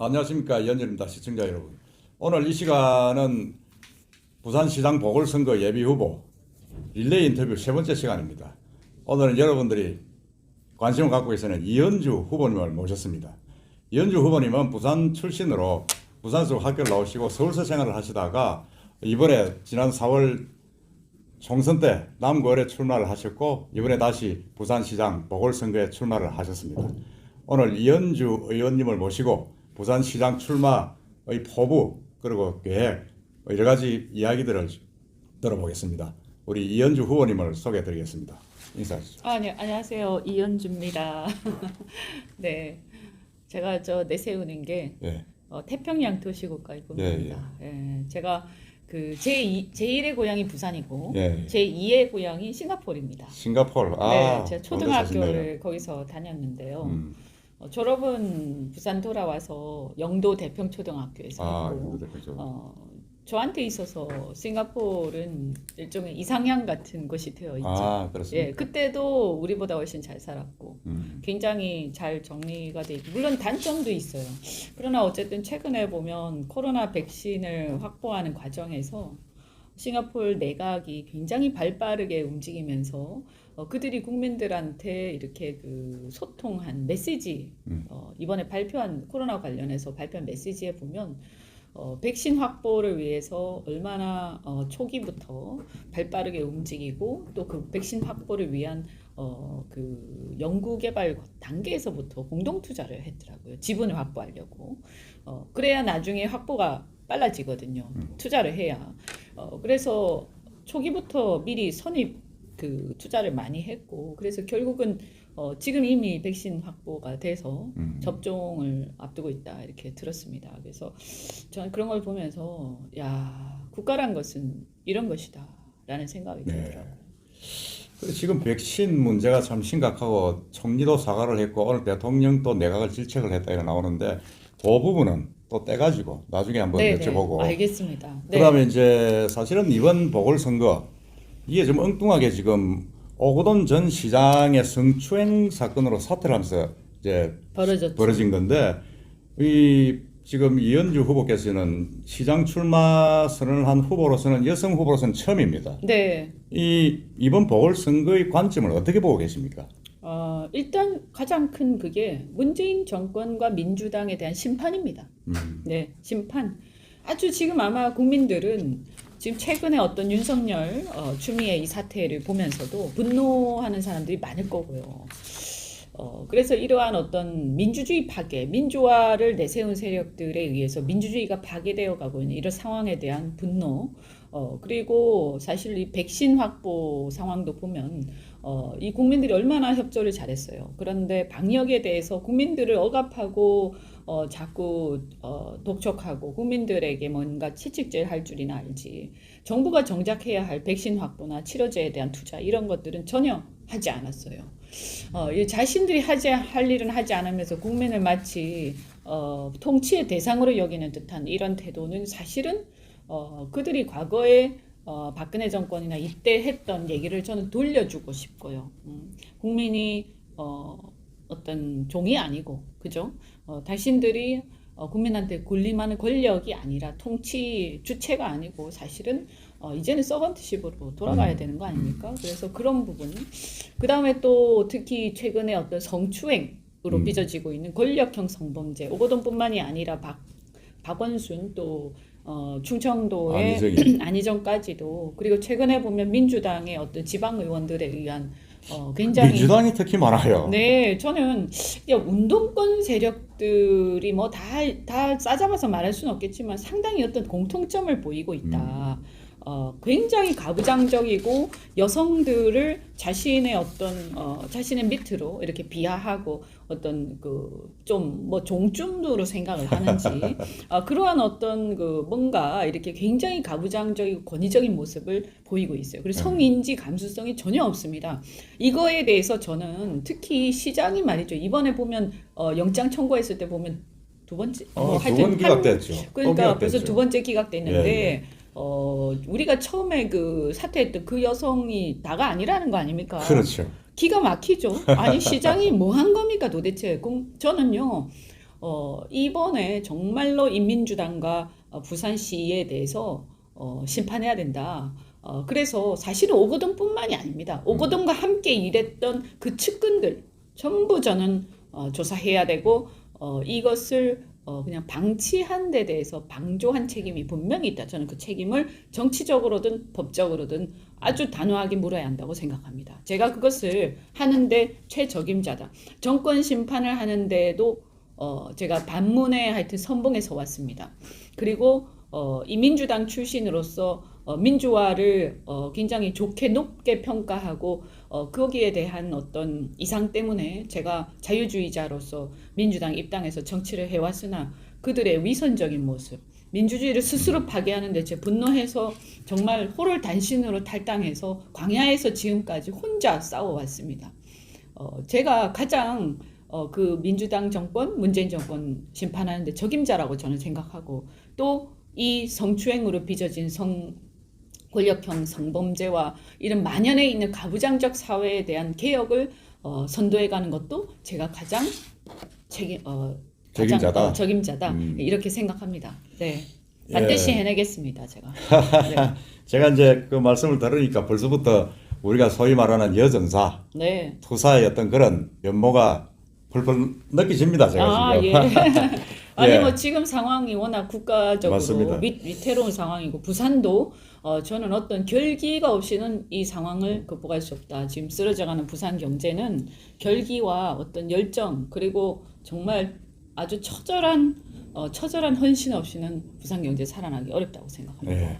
안녕하십니까, 연준입니다. 시청자 여러분. 오늘 이 시간은 부산시장 보궐선거 예비후보 릴레이 인터뷰 세 번째 시간입니다. 오늘은 여러분들이 관심을 갖고 계시는 이현주 후보님을 모셨습니다. 이현주 후보님은 부산 출신으로 부산에서 학교를 나오시고 서울서 생활을 하시다가 이번에 지난 4월 총선 때 남구을에 출마를 하셨고 이번에 다시 부산시장 보궐선거에 출마를 하셨습니다. 오늘 이현주 의원님을 모시고 부산시장 출마의 포부 그리고 계획 여러 가지 이야기들을 들어보겠습니다. 우리 이현주 후보님을 소개해드리겠습니다. 인사하시죠. 네, 안녕하세요. 이현주입니다. 네, 제가 내세우는 게 예. 태평양 도시국가의 꿈입니다. 제가 그 제1의 고향이 부산이고 예. 제2의 고향이 싱가포르입니다. 싱가포르. 네, 제가 초등학교를 거기서 다녔는데요. 졸업은 부산 돌아와서 영도 대평초등학교에서 했고, 저한테 있어서 싱가포르는 일종의 이상향 같은 곳이 되어 있죠. 그렇습니까? 예, 그때도 우리보다 훨씬 잘 살았고, 굉장히 잘 정리가 돼 있고, 물론 단점도 있어요. 그러나 어쨌든 최근에 보면 코로나 백신을 확보하는 과정에서 싱가포르 내각이 굉장히 발빠르게 움직이면서 그들이 국민들한테 이렇게 그 소통한 메시지, 이번에 발표한 코로나 관련해서 발표한 메시지에 보면 백신 확보를 위해서 얼마나 초기부터 발빠르게 움직이고 또 그 백신 확보를 위한 그 연구 개발 단계에서부터 공동 투자를 했더라고요. 지분을 확보하려고. 그래야 나중에 확보가 빨라지거든요. 투자를 해야. 그래서 초기부터 미리 선입 그 투자를 많이 했고 그래서 결국은 지금 이미 백신 확보가 돼서 접종을 앞두고 있다 이렇게 들었습니다. 그래서 저는 그런 걸 보면서 야, 국가란 것은 이런 것이다라는 생각이 들더라고요. 지금 백신 문제가 참 심각하고 총리도 사과를 했고 오늘 대통령도 내각을 질책을 했다 이거 나오는데 그 부분은 또 떼가지고 나중에 한번 여쭤보고. 알겠습니다. 그다음에 이제 사실은 이번 보궐선거 이게 좀 엉뚱하게 지금 오거돈 전 시장의 성추행 사건으로 사퇴를 하면서 이제 벌어진 건데 이 지금 이현주 후보께서는 시장 출마 선언을 한 후보로서는 여성 후보로서는 처음입니다. 네. 이번 보궐선거의 관점을 어떻게 보고 계십니까? 일단 가장 큰 그게 문재인 정권과 민주당에 대한 심판입니다. 네, 심판. 아주 지금 아마 국민들은 지금 최근에 어떤 윤석열 추미애 이 사태를 보면서도 분노하는 사람들이 많을 거고요. 그래서 이러한 어떤 민주주의 파괴, 민주화를 내세운 세력들에 의해서 민주주의가 파괴되어 가고 있는 이런 상황에 대한 분노, 그리고 사실 이 백신 확보 상황도 보면 이 국민들이 얼마나 협조를 잘했어요. 그런데 방역에 대해서 국민들을 억압하고 자꾸 독촉하고 국민들에게 뭔가 채찍질할 줄이나 알지. 정부가 정작 해야 할 백신 확보나 치료제에 대한 투자 이런 것들은 전혀 하지 않았어요. 자신들이 할 일은 하지 않으면서 국민을 마치 통치의 대상으로 여기는 듯한 이런 태도는 사실은 그들이 과거에 박근혜 정권이나 이때 했던 얘기를 저는 돌려주고 싶고요. 국민이 어떤 종이 아니고, 그죠? 당신들이 국민한테 군림하는 권력이 아니라 통치 주체가 아니고 사실은 이제는 서번트십으로 돌아가야 되는 거 아닙니까? 그래서 그런 부분. 그 다음에 또 특히 최근에 어떤 성추행으로 빚어지고 있는 권력형 성범죄, 오거돈뿐만이 아니라 박원순 또 충청도의 안희정까지도 그리고 최근에 보면 민주당의 어떤 지방 의원들에 의한 굉장히 민주당이 특히 많아요. 네, 저는 운동권 세력들이 뭐 다 싸잡아서 말할 수는 없겠지만 상당히 어떤 공통점을 보이고 있다. 굉장히 가부장적이고 여성들을 자신의 어떤 자신의 밑으로 이렇게 비하하고 어떤 그 좀 뭐 종쯤으로 생각을 하는지 그러한 어떤 그 뭔가 이렇게 굉장히 가부장적이고 권위적인 모습을 보이고 있어요. 그리고 성인지 감수성이 전혀 없습니다. 이거에 대해서 저는 특히 시장이 말이죠. 이번에 보면 영장 청구했을 때 보면 두 번째 두 번 기각됐죠. 그러니까 벌써 두 번째 기각됐는데 우리가 처음에 그 사퇴했던 그 여성이 나가 아니라는 거 아닙니까? 그렇죠. 기가 막히죠. 아니 시장이 뭐 한 겁니까 도대체? 저는요 이번에 정말로 인민주당과 부산시에 대해서 심판해야 된다. 그래서 사실은 오거돈뿐만이 아닙니다. 오거돈과 함께 일했던 그 측근들 전부 저는 조사해야 되고 이것을 그냥 방치한 데 대해서 방조한 책임이 분명히 있다. 저는 그 책임을 정치적으로든 법적으로든 아주 단호하게 물어야 한다고 생각합니다. 제가 그것을 하는데 최적임자다. 정권 심판을 하는데도 제가 반문에 하여튼 선봉에서 왔습니다. 그리고 이민주당 출신으로서 민주화를 굉장히 좋게 높게 평가하고 거기에 대한 어떤 이상 때문에 제가 자유주의자로서 민주당 입당해서 정치를 해왔으나 그들의 위선적인 모습, 민주주의를 스스로 파괴하는데 제 분노해서 정말 호를 단신으로 탈당해서 광야에서 지금까지 혼자 싸워왔습니다. 제가 가장 그 민주당 정권, 문재인 정권 심판하는데 적임자라고 저는 생각하고 또 이 성추행으로 빚어진 권력형 성범죄와 이런 만연해 있는 가부장적 사회에 대한 개혁을 선도해가는 것도 제가 가장 적임자다. 적임자다 이렇게 생각합니다. 네, 반드시 해내겠습니다. 제가. 네. 제가 이제 그 말씀을 들으니까 벌써부터 우리가 소위 말하는 여정사, 네. 투사의 어떤 그런 면모가 펄펄 느껴집니다. 제가 지금. 예. 아니 예. 뭐 지금 상황이 워낙 국가적으로 맞습니다. 위태로운 상황이고 부산도 저는 어떤 결기가 없이는 이 상황을 극복할 수 없다. 지금 쓰러져가는 부산 경제는 결기와 어떤 열정 그리고 정말 아주 처절한 헌신 없이는 부산 경제 살아나기 어렵다고 생각합니다. 예.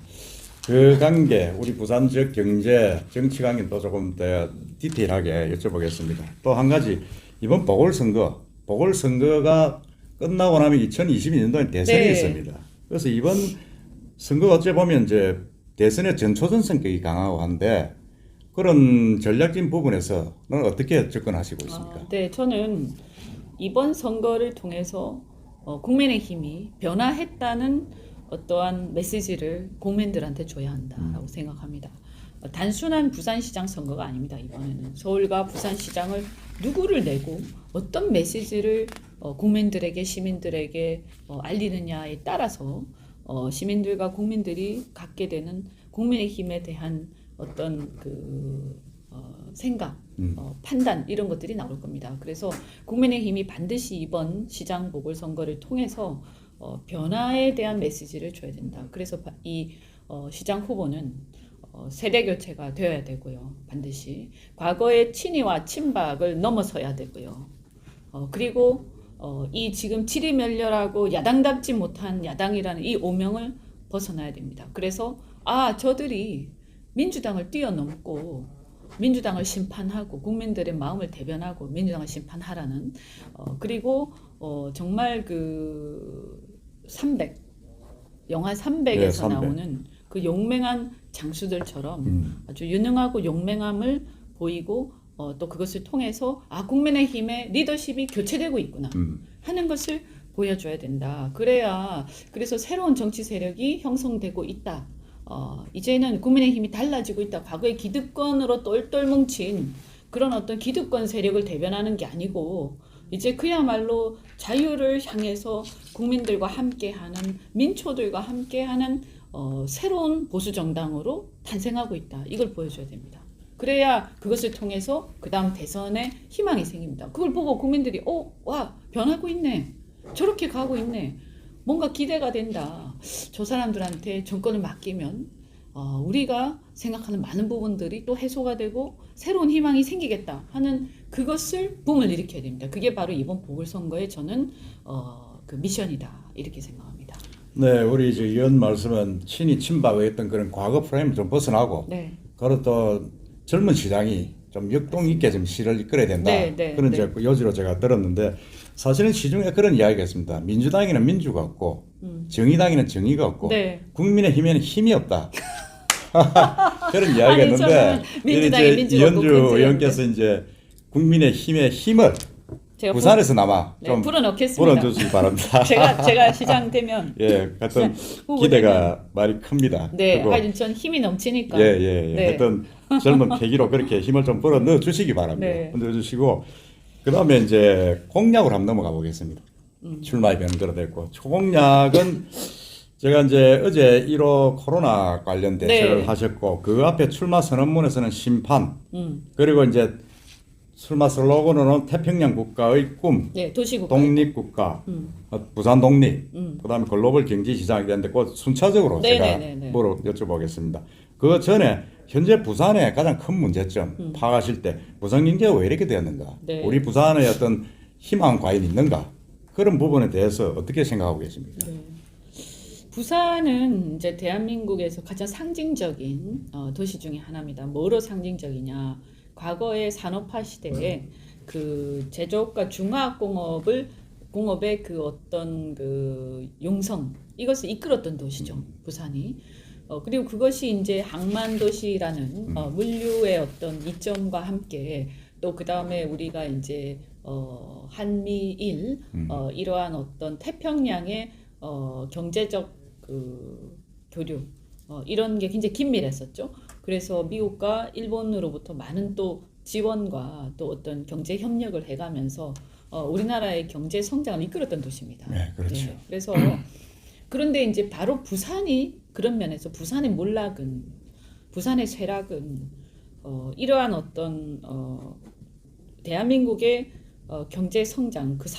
그 관계 우리 부산 지역 경제 정치 관계는 또 조금 더 디테일하게 여쭤보겠습니다. 또 한 가지 이번 보궐선거가 끝나고 나면 2022년도에 대선이 네. 있습니다. 그래서 이번 선거가 어째 보면 이제 대선의 전초전 성격이 강하고 한데 그런 전략적인 부분에서는 어떻게 접근하시고 있습니까? 네, 저는 이번 선거를 통해서 국민의힘이 변화했다는 어떠한 메시지를 국민들한테 줘야 한다라고 생각합니다. 단순한 부산시장 선거가 아닙니다. 이번에는 서울과 부산시장을 누구를 내고 어떤 메시지를 국민들에게 시민들에게 알리느냐에 따라서 시민들과 국민들이 갖게 되는 국민의힘에 대한 어떤 그 생각, 판단 이런 것들이 나올 겁니다. 그래서 국민의힘이 반드시 이번 시장 보궐선거를 통해서 변화에 대한 메시지를 줘야 된다. 그래서 이 시장 후보는 세대 교체가 되어야 되고요. 반드시 과거의 친이와 친박을 넘어서야 되고요. 그리고 이 지금 지리멸렬하고 야당답지 못한 야당이라는 이 오명을 벗어나야 됩니다. 그래서 저들이 민주당을 뛰어넘고 민주당을 심판하고 국민들의 마음을 대변하고 민주당을 심판하라는 그리고 정말 그 300 영화 300에서 네, 300. 나오는 그 용맹한 장수들처럼 아주 유능하고 용맹함을 보이고 또 그것을 통해서 국민의힘의 리더십이 교체되고 있구나 하는 것을 보여줘야 된다. 그래서 새로운 정치 세력이 형성되고 있다. 이제는 국민의힘이 달라지고 있다. 과거의 기득권으로 똘똘 뭉친 그런 어떤 기득권 세력을 대변하는 게 아니고 이제 그야말로 자유를 향해서 국민들과 함께하는 민초들과 함께하는 새로운 보수 정당으로 탄생하고 있다. 이걸 보여줘야 됩니다. 그래야 그것을 통해서 그 다음 대선에 희망이 생깁니다. 그걸 보고 국민들이 와 변하고 있네. 저렇게 가고 있네. 뭔가 기대가 된다. 저 사람들한테 정권을 맡기면 우리가 생각하는 많은 부분들이 또 해소가 되고 새로운 희망이 생기겠다 하는 그것을 붐을 일으켜야 됩니다. 그게 바로 이번 보궐선거의 저는 그 미션이다 이렇게 생각합니다. 네, 우리 이제 의원 말씀은 친이 친박의 어떤 그런 과거 프레임을 좀 벗어나고 네. 그리고 또 젊은 시장이 좀 역동 있게 좀 시를 이끌어야 된다. 네. 그런 이제 요지로 제가 들었는데 사실은 시중에 그런 이야기가 있습니다. 민주당에는 민주가 없고 정의당에는 정의가 없고 네. 국민의힘에는 힘이 없다. 그런 이야기가 아니, 있는데 저는 민주당에 민주가 없고 이현주 근저였는데. 의원께서 이제 국민의힘의 힘을 제가 부산에서나마 네, 좀 불어넣겠습니다. 불어주시기 바랍니다. 제가 시장 되면 예, 하여튼 후보 기대가 많이 큽니다. 네, 그리고 하여튼 전 힘이 넘치니까. 예. 네. 하여튼 젊은 계기로 그렇게 힘을 좀 불어 넣어 주시기 바랍니다. 네. 넣어 주시고 그다음에 이제 공약으로 한번 넘어가 보겠습니다. 출마에 변경됐고 초공약은 제가 이제 어제 1호 코로나 관련 대처를 네. 하셨고 그 앞에 출마 선언문에서는 심판 그리고 이제 출마 슬로건으로는 태평양 국가의 꿈, 네, 도시국가. 독립국가, 부산 독립, 그다음에 글로벌 경제 시장이 되는데 그 순차적으로 네네네네. 제가 여쭤보겠습니다. 그 전에 현재 부산의 가장 큰 문제점 파악하실 때 부산 경제가 왜 이렇게 되었는가? 네. 우리 부산의 어떤 희망 과연 있는가? 그런 부분에 대해서 어떻게 생각하고 계십니까? 네. 부산은 이제 대한민국에서 가장 상징적인 도시 중에 하나입니다. 뭐로 상징적이냐? 과거의 산업화 시대에 그 제조업과 공업의 그 어떤 그 용성 이것을 이끌었던 도시죠. 부산이. 그리고 그것이 이제 항만 도시라는 물류의 어떤 이점과 함께 또 그 다음에 우리가 이제 한미일 이러한 어떤 태평양의 경제적 그 교류 이런 게 굉장히 긴밀했었죠. 그래서 미국과 일본으로부터 많은 또 지원과 또 어떤 경제 협력을 해가면서 우리나라의 경제 성장을 이끌었던 도시입니다. 네, 그렇죠. 네, 그래서 그런데 이제 바로 부산이 그런 면에서 부산의 몰락은 부산의 쇠락은 이러한 어떤 대한민국의 경제 성장 그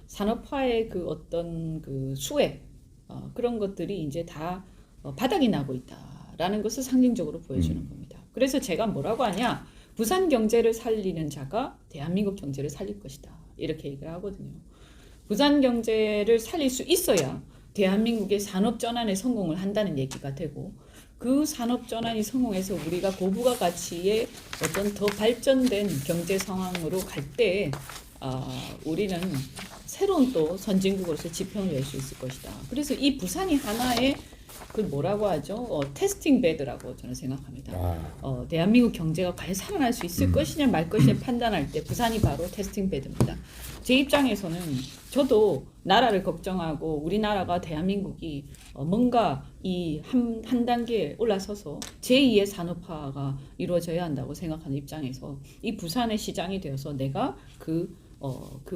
산업화의 그 어떤 그 수혜 그런 것들이 이제 다 바닥이 나고 있다라는 것을 상징적으로 보여주는 겁니다. 그래서 제가 뭐라고 하냐? 부산 경제를 살리는 자가 대한민국 경제를 살릴 것이다. 이렇게 얘기를 하거든요. 부산 경제를 살릴 수 있어야 대한민국의 산업 전환에 성공을 한다는 얘기가 되고 그 산업 전환이 성공해서 우리가 고부가 가치의 어떤 더 발전된 경제 상황으로 갈 때 우리는 새로운 또 선진국으로서 지평을 낼 수 있을 것이다. 그래서 이 부산이 하나의 그 뭐라고 하죠? 테스팅 베드라고 저는 생각합니다. 대한민국 경제가 과연 살아날 수 있을 것이냐 말 것이냐 판단할 때 부산이 바로 테스팅 베드입니다. 제 입장에서는 저도 나라를 걱정하고 우리나라가 대한민국이 뭔가 이 한 단계 올라서서 제2의 산업화가 이루어져야 한다고 생각하는 입장에서 이 부산의 시장이 되어서 내가 그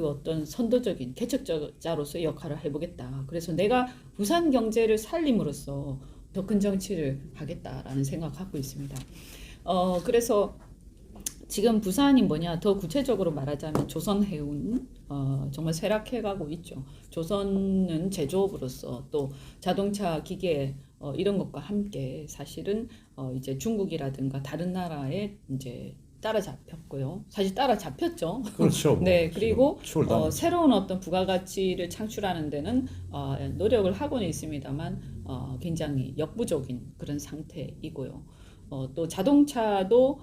어떤 선도적인 개척자로서의 역할을 해보겠다. 그래서 내가 부산 경제를 살림으로써 더 큰 정치를 하겠다라는 생각을 갖고 있습니다. 그래서 지금 부산이 뭐냐 더 구체적으로 말하자면 조선해운 정말 쇠락해가고 있죠. 조선은 제조업으로서 또 자동차 기계 이런 것과 함께 사실은 이제 중국이라든가 다른 나라에 이제 따라잡혔고요. 사실 따라잡혔죠. 그렇죠. 네, 그리고 새로운 어떤 부가가치를 창출하는 데는 노력을 하고는 있습니다만 굉장히 역부족인 그런 상태이고요. 또 자동차도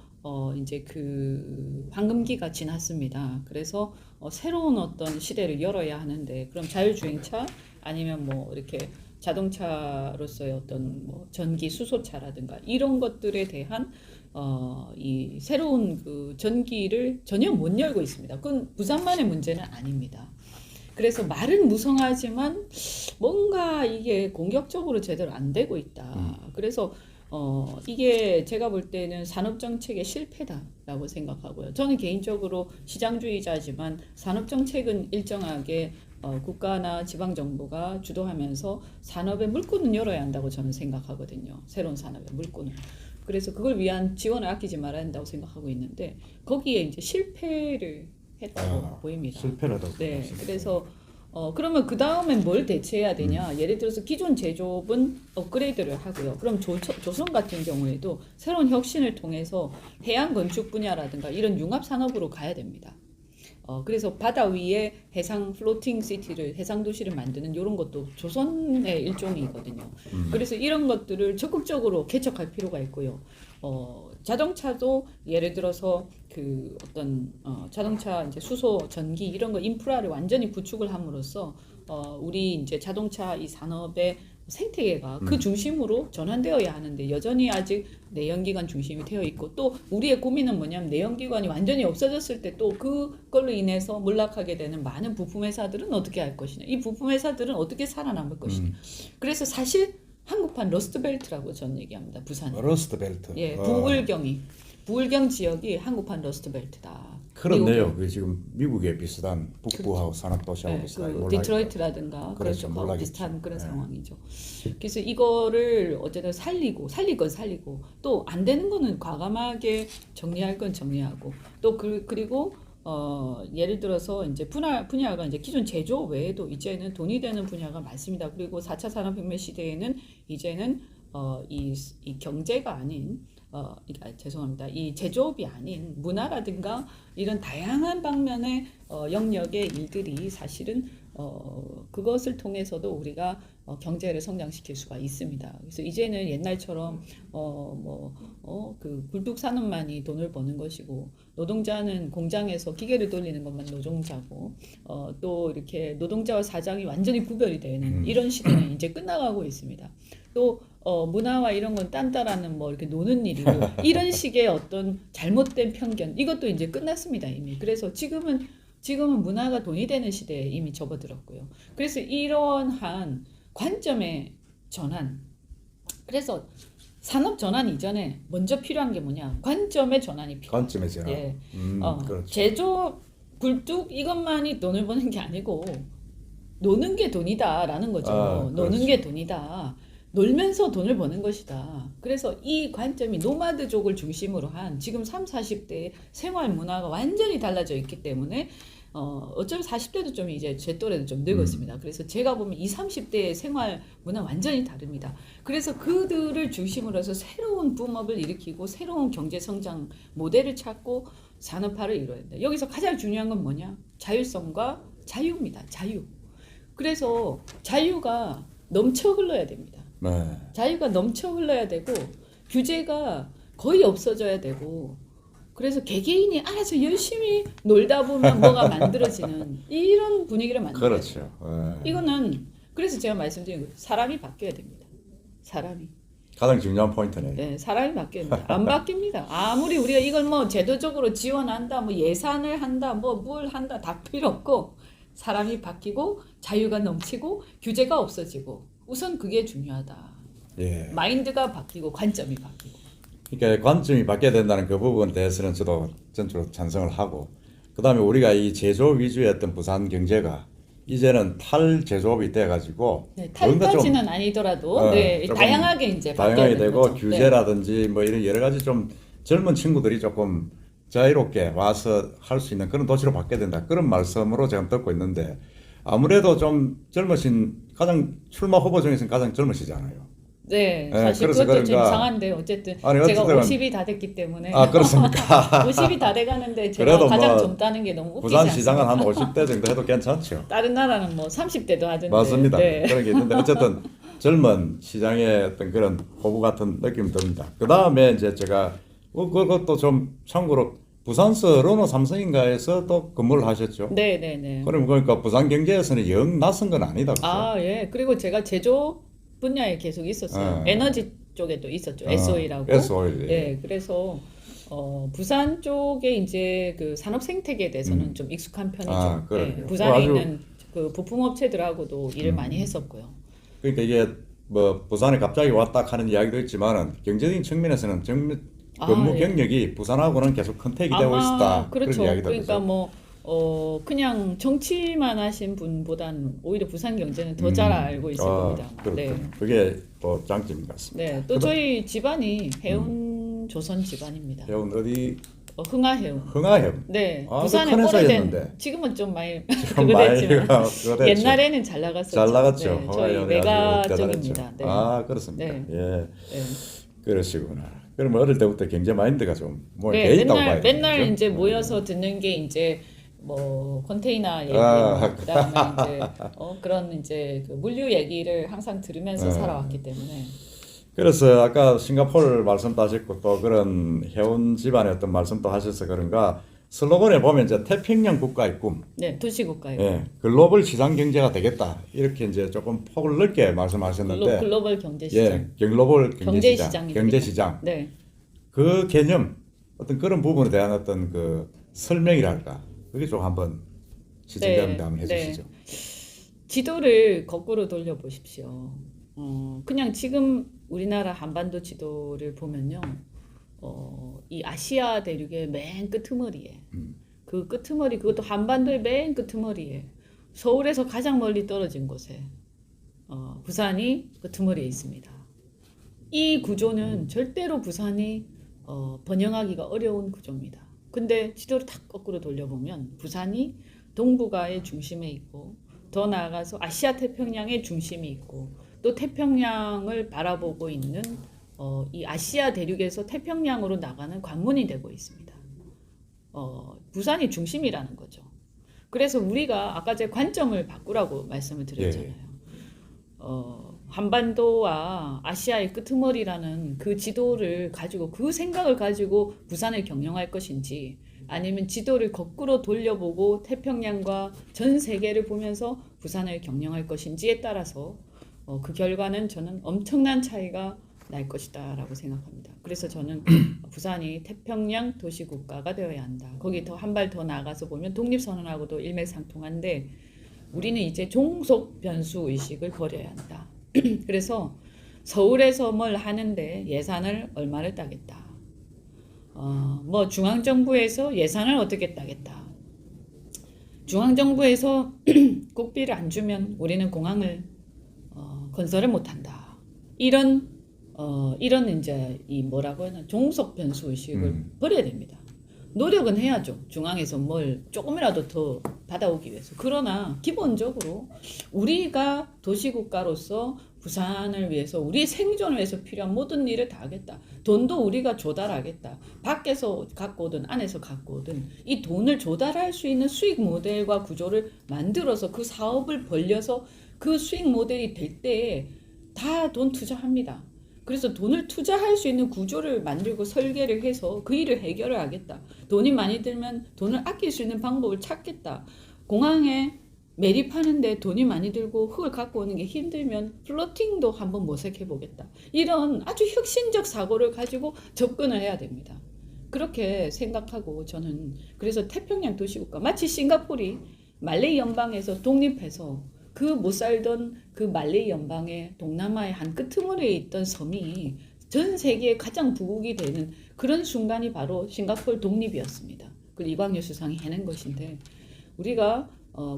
이제 그 황금기가 지났습니다. 그래서 새로운 어떤 시대를 열어야 하는데 그럼 자율주행차 아니면 뭐 이렇게 자동차로서의 어떤 뭐 전기 수소차라든가 이런 것들에 대한 이 새로운 그 전기를 전혀 못 열고 있습니다. 그건 부산만의 문제는 아닙니다. 그래서 말은 무성하지만 뭔가 이게 공격적으로 제대로 안 되고 있다. 그래서 이게 제가 볼 때는 산업정책의 실패다라고 생각하고요. 저는 개인적으로 시장주의자지만 산업정책은 일정하게 국가나 지방정부가 주도하면서 산업의 물꼬는 열어야 한다고 저는 생각하거든요. 새로운 산업의 물꼬는. 그래서 그걸 위한 지원을 아끼지 말아야 한다고 생각하고 있는데 거기에 이제 실패를 했다고 보입니다. 실패라고. 네, 그래서 그러면 그 다음엔 뭘 대체해야 되냐? 예를 들어서 기존 제조업은 업그레이드를 하고요. 그럼 조선 같은 경우에도 새로운 혁신을 통해서 해양 건축 분야라든가 이런 융합 산업으로 가야 됩니다. 그래서 바다 위에 해상 플로팅 시티를 해상 도시를 만드는 이런 것도 조선의 일종이거든요. 그래서 이런 것들을 적극적으로 개척할 필요가 있고요. 자동차도 예를 들어서 그 어떤 자동차 이제 수소, 전기 이런 거 인프라를 완전히 구축을 함으로써 우리 이제 자동차 이 산업의 생태계가 그 중심으로 전환되어야 하는데 여전히 아직 내연기관 중심이 되어 있고 또 우리의 고민은 뭐냐면 내연기관이 완전히 없어졌을 때 또 그걸로 인해서 몰락하게 되는 많은 부품 회사들은 어떻게 할 것이냐 이 부품 회사들은 어떻게 살아남을 것이냐 그래서 사실 한국판 러스트벨트라고 저는 얘기합니다. 부산. 러스트벨트. 예, 부울경 지역이 한국판 러스트벨트다. 그렇네요. 그 지금 미국에 비슷한 북부하고 산업도시하고 네, 비슷하게 그 디트로이트라든가 그런 그렇죠, 쪽하고 몰라겠죠. 비슷한 그런 네. 상황이죠. 그래서 이거를 어쨌든 살릴 건 살리고 또 안 되는 거는 과감하게 정리할 건 정리하고 또 그리고 예를 들어서 이제 분야가 이제 기존 제조업 외에도 이제는 돈이 되는 분야가 많습니다. 그리고 4차 산업혁명 시대에는 이제는 이 경제가 아닌 죄송합니다. 이 제조업이 아닌 문화라든가 이런 다양한 방면의 영역의 일들이 사실은 그것을 통해서도 우리가 경제를 성장시킬 수가 있습니다. 그래서 이제는 옛날처럼 그 굴뚝 산업만이 돈을 버는 것이고 노동자는 공장에서 기계를 돌리는 것만 노동자고 또 이렇게 노동자와 사장이 완전히 구별이 되는 이런 시대는 이제 끝나가고 있습니다. 또 문화와 이런 건 딴따라는 뭐 이렇게 노는 일이고 이런 식의 어떤 잘못된 편견 이것도 이제 끝났습니다 이미. 그래서 지금은 문화가 돈이 되는 시대에 이미 접어들었고요. 그래서 이러한 관점의 전환. 그래서 산업 전환 이전에 먼저 필요한 게 뭐냐? 관점의 전환이 필요해요. 관점의 전환. 예. 그렇죠. 제조 굴뚝 이것만이 돈을 버는 게 아니고 노는 게 돈이다라는 거죠. 노는 그렇죠. 게 돈이다. 놀면서 돈을 버는 것이다. 그래서 이 관점이 노마드족을 중심으로 한 지금 30, 40대의 생활 문화가 완전히 달라져 있기 때문에 어쩌면 40대도 좀 이제 제 또래도 좀 늙었습니다. 그래서 제가 보면 20, 30대의 생활 문화 완전히 다릅니다. 그래서 그들을 중심으로 해서 새로운 붐업을 일으키고 새로운 경제 성장 모델을 찾고 산업화를 이뤄야 된다. 여기서 가장 중요한 건 뭐냐? 자율성과 자유입니다. 자유. 그래서 자유가 넘쳐 흘러야 됩니다. 네. 자유가 넘쳐 흘러야 되고 규제가 거의 없어져야 되고 그래서 개개인이 알아서 열심히 놀다 보면 뭐가 만들어지는 이런 분위기를 만들어야 돼요. 그렇죠. 이거는 그래서 제가 말씀드린 거 사람이 바뀌어야 됩니다. 사람이. 가장 중요한 포인트네. 네, 사람이 바뀌어야 됩니다. 안 바뀝니다. 아무리 우리가 이걸 뭐 제도적으로 지원한다, 뭐 예산을 한다, 뭐 뭘 한다 다 필요 없고 사람이 바뀌고 자유가 넘치고 규제가 없어지고 우선 그게 중요하다. 예. 마인드가 바뀌고 관점이 바뀌고. 그러니까 관점이 바뀌어야 된다는 그 부분에 대해서는 저도 전적으로 찬성을 하고, 그 다음에 우리가 이 제조업 위주의 어떤 부산 경제가 이제는 탈제조업이 돼가지고 네, 뭔가 좀 탈까지는 아니더라도 네, 조금 다양하게 이제 다양하게 바뀌어야 되는 되고 거죠. 규제라든지 뭐 이런 여러 가지 좀 젊은 친구들이 조금 자유롭게 와서 할 수 있는 그런 도시로 바뀌어야 된다. 그런 말씀으로 제가 듣고 있는데 아무래도 좀 젊으신 가장 출마 후보 중에서는 가장 젊으시잖아요. 네, 네, 사실 그래서 그것도 좀 그런가- 이상한데 어쨌든 아니, 제가 어쨌든 50이 다 됐기 때문에 아, 그렇습니까? 50이 다 돼가는데 제가 그래도 가장 뭐 젊다는 게 너무 웃기지 부산 시장은 않습니까? 한 50대 정도 해도 괜찮죠. 다른 나라는 뭐 30대도 하던데. 맞습니다. 네. 그런 게 있는데 어쨌든 젊은 시장의 어떤 그런 호부 같은 느낌이 듭니다. 그 다음에 이제 제가 그것도 좀 참고로 부산서 르노 삼성인가에서 또 근무를 하셨죠. 네, 네, 네. 그럼 그러니까 부산 경제에서는 영 낯선 건 아니다. 그죠? 아, 예. 그리고 제가 제조 분야에 계속 있었어요. 에너지 쪽에도 있었죠. SOE라고. SOE. 예. 그래서 부산 쪽에 이제 그 산업 생태계에 대해서는 좀 익숙한 편이죠. 아, 그래요. 예. 부산에 아주- 있는 그 부품업체들하고도 일을 많이 했었고요. 그러니까 이게 뭐 부산에 갑자기 왔다 하는 이야기도 있지만은 경제적인 측면에서는 근무 예. 경력이 부산하고는 계속 컨택이 되고 있다. 그렇죠. 그런 이야기도 그러니까 하죠. 뭐 그냥 정치만 하신 분보단 오히려 부산 경제는 더 잘 알고 있을 겁니다. 그렇죠. 네. 그게 또 장점인 것 같습니다. 네. 또 저희 집안이 해운 조선 집안입니다. 해운 어디 흥하해운. 흥하해운. 네. 아, 부산에 큰 오래된 회사였는데. 지금은 좀 많이 지금 그거 많이 됐지만 그거 됐죠. 옛날에는 잘 나갔었죠. 잘 나갔죠. 네, 저희 흥하해운이 외가 아주 쪽입니다. 대단했죠. 네. 아, 그렇습니까? 네. 예, 네. 그러시구나. 그럼 어릴 때부터 경제 마인드가 좀뭐 네, 돼 있다고 봐야 맨날 되겠죠? 이제 모여서 듣는 게 이제 뭐 컨테이너 얘기, 아. 뭐 그다음에 이제 그런 이제 그 물류 얘기를 항상 들으면서 살아왔기 때문에 그래서 아까 싱가포르 말씀도 하셨고 또 그런 해운 집안의 어떤 말씀도 하셔서 그런가 슬로건에 보면 이제 태평양 국가의 꿈, 네 도시국가예요. 예, 글로벌 시장 경제가 되겠다 이렇게 이제 조금 폭을 넓게 말씀하셨는데, 글로벌 경제 시장. 예, 글로벌 경제 경제 시장, 시장이 경제 되겠다. 시장 네. 그 개념 어떤 그런 부분에 대한 어떤 그 설명이랄까 그게 좀 한번 시청자분들 한번 해주시죠. 지도를 거꾸로 돌려 보십시오. 그냥 지금 우리나라 한반도 지도를 보면요. 이 아시아 대륙의 맨 끄트머리에 그 끄트머리 그것도 한반도의 맨 끄트머리에 서울에서 가장 멀리 떨어진 곳에 부산이 끄트머리에 있습니다. 이 구조는 절대로 부산이 번영하기가 어려운 구조입니다. 근데 지도를 탁 거꾸로 돌려보면 부산이 동북아의 중심에 있고 더 나아가서 아시아 태평양의 중심이 있고 또 태평양을 바라보고 있는 이 아시아 대륙에서 태평양으로 나가는 관문이 되고 있습니다. 부산이 중심이라는 거죠. 그래서 우리가 아까 제 관점을 바꾸라고 말씀을 드렸잖아요. 한반도와 아시아의 끄트머리라는 그 지도를 가지고 그 생각을 가지고 부산을 경영할 것인지 아니면 지도를 거꾸로 돌려보고 태평양과 전 세계를 보면서 부산을 경영할 것인지에 따라서 그 결과는 저는 엄청난 차이가 날 것이다 라고 생각합니다. 그래서 저는 부산이 태평양 도시국가가 되어야 한다. 거기 더 한 발 더 나아가서 보면 독립선언하고도 일맥상통한데 우리는 이제 종속 변수 의식을 버려야 한다. 그래서 서울에서 뭘 하는데 예산을 얼마를 따겠다. 뭐 중앙정부에서 예산을 어떻게 따겠다. 중앙정부에서 국비를 안 주면 우리는 공항을 건설을 못한다. 이런 이제 이 뭐라고 하나 종속 변수 의식을 버려야 됩니다. 노력은 해야죠. 중앙에서 뭘 조금이라도 더 받아오기 위해서. 그러나 기본적으로 우리가 도시국가로서 부산을 위해서 우리 생존을 위해서 필요한 모든 일을 다 하겠다. 돈도 우리가 조달하겠다. 밖에서 갖고 오든 안에서 갖고 오든 이 돈을 조달할 수 있는 수익 모델과 구조를 만들어서 그 사업을 벌려서 그 수익 모델이 될 때 다 돈 투자합니다. 그래서 돈을 투자할 수 있는 구조를 만들고 설계를 해서 그 일을 해결을 하겠다. 돈이 많이 들면 돈을 아낄 수 있는 방법을 찾겠다. 공항에 매립하는데 돈이 많이 들고 흙을 갖고 오는 게 힘들면 플로팅도 한번 모색해 보겠다. 이런 아주 혁신적 사고를 가지고 접근을 해야 됩니다. 그렇게 생각하고 저는 그래서 태평양 도시국가 마치 싱가포르이 말레이 연방에서 독립해서 그 못 살던 그 말레이 연방의 동남아의 한 끄트머리에 있던 섬이 전 세계의 가장 부국이 되는 그런 순간이 바로 싱가포르 독립이었습니다. 그걸 이광열 수상이 해낸 것인데 우리가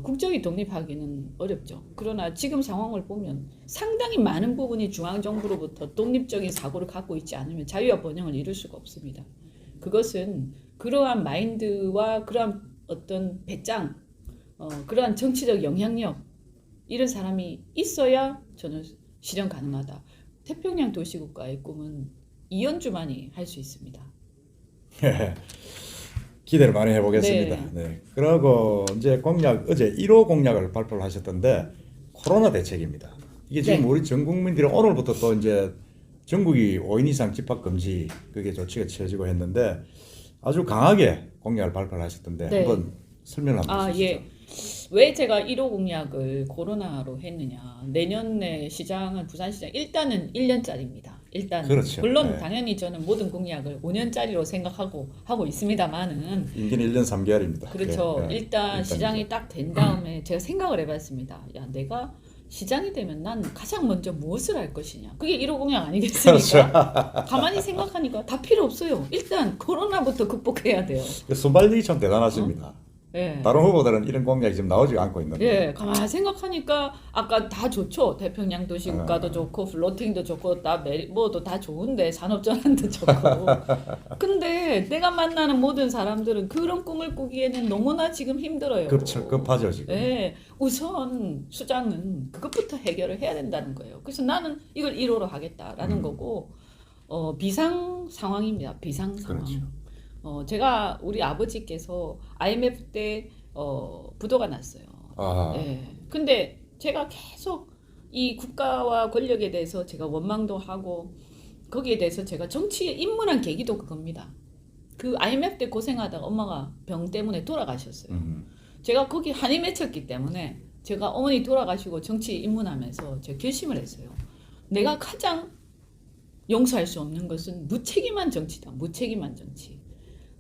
국적이 독립하기는 어렵죠. 그러나 지금 상황을 보면 상당히 많은 부분이 중앙정부로부터 독립적인 사고를 갖고 있지 않으면 자유와 번영을 이룰 수가 없습니다. 그것은 그러한 마인드와 그러한 어떤 배짱, 그러한 정치적 영향력 이런 사람이 있어야 저는 실현 가능하다. 태평양 도시국가의 꿈은 이현주만이 할 수 있습니다. 기대를 많이 해보겠습니다. 네. 그리고 이제 어제 1호 공약을 발표를 하셨던데 코로나 대책입니다. 이게 지금 우리 전 국민들이 오늘부터 또 이제 전국이 5인 이상 집합 금지 그게 조치가 취해지고 했는데 아주 강하게 공약을 발표를 하셨던데 한번 설명을 한번 해주시죠. 예. 왜 제가 1호 공약을 코로나로 했느냐. 내년에 시장은 부산시장 일단은 1년짜리입니다. 일단 그렇죠. 물론 당연히 저는 모든 공약을 5년짜리로 생각하고 하고 있습니다만은 임기는 1년 3개월입니다. 그렇죠. 일단 시장이 딱 된 다음에 제가 생각을 해봤습니다. 야, 내가 시장이 되면 난 가장 먼저 무엇을 할 것이냐. 그게 1호 공약 아니겠습니까? 그렇죠. 가만히 생각하니까 다 필요 없어요. 일단 코로나부터 극복해야 돼요. 순발력이 참 대단하십니다. 예. 다른 후보들은 이런 공약이 지금 나오지 않고 있는데. 예, 가만히 생각하니까 아까 다 좋죠. 태평양 도시국가도 좋고 플로팅도 좋고 뭐도 다 좋은데 산업전환도 좋고. 근데 내가 만나는 모든 사람들은 그런 꿈을 꾸기에는 너무나 지금 힘들어요. 급하죠 지금. 예, 우선 수장은 그것부터 해결을 해야 된다는 거예요. 그래서 나는 이걸 1호로 하겠다라는 거고 비상 상황입니다. 비상 상황. 그렇죠. 제가 우리 아버지께서 IMF 때 부도가 났어요. 예. 근데 제가 계속 이 국가와 권력에 대해서 제가 원망도 하고 거기에 대해서 제가 정치에 입문한 계기도 그겁니다. 그 IMF 때 고생하다가 엄마가 병 때문에 돌아가셨어요. 제가 거기 한이 맺혔기 때문에 제가 어머니 돌아가시고 정치에 입문하면서 제가 결심을 했어요. 내가 가장 용서할 수 없는 것은 무책임한 정치다. 무책임한 정치.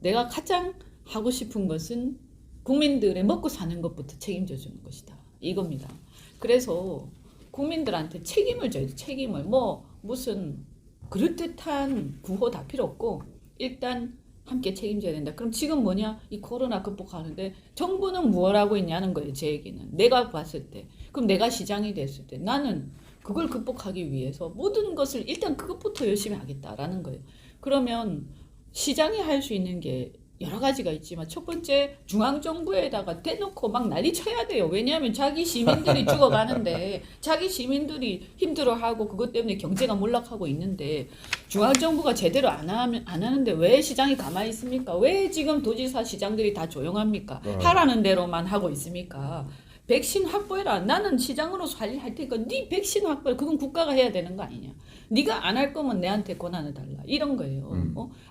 내가 가장 하고 싶은 것은 국민들의 먹고 사는 것부터 책임져 주는 것이다. 이겁니다. 그래서 국민들한테 책임을 져야 돼. 책임을. 뭐 무슨 그럴듯한 구호 다 필요 없고 일단 함께 책임져야 된다. 그럼 지금 뭐냐? 이 코로나 극복하는데 정부는 무엇 하고 있냐는 거예요. 제 얘기는. 내가 봤을 때. 그럼 내가 시장이 됐을 때 나는 그걸 극복하기 위해서 모든 것을 일단 그것부터 열심히 하겠다라는 거예요. 그러면 시장이 할 수 있는 게 여러 가지가 있지만 첫 번째 중앙정부에다가 대놓고 막 난리 쳐야 돼요. 왜냐하면 자기 시민들이 죽어가는데 자기 시민들이 힘들어하고 그것 때문에 경제가 몰락하고 있는데 중앙정부가 제대로 안 하는데 왜 시장이 가만히 있습니까? 왜 지금 도지사 시장들이 다 조용합니까? 하라는 대로만 하고 있습니까? 백신 확보해라. 나는 시장으로서 할 테니까 네 백신 확보해. 그건 국가가 해야 되는 거 아니냐. 네가 안 할 거면 내한테 권한을 달라. 이런 거예요.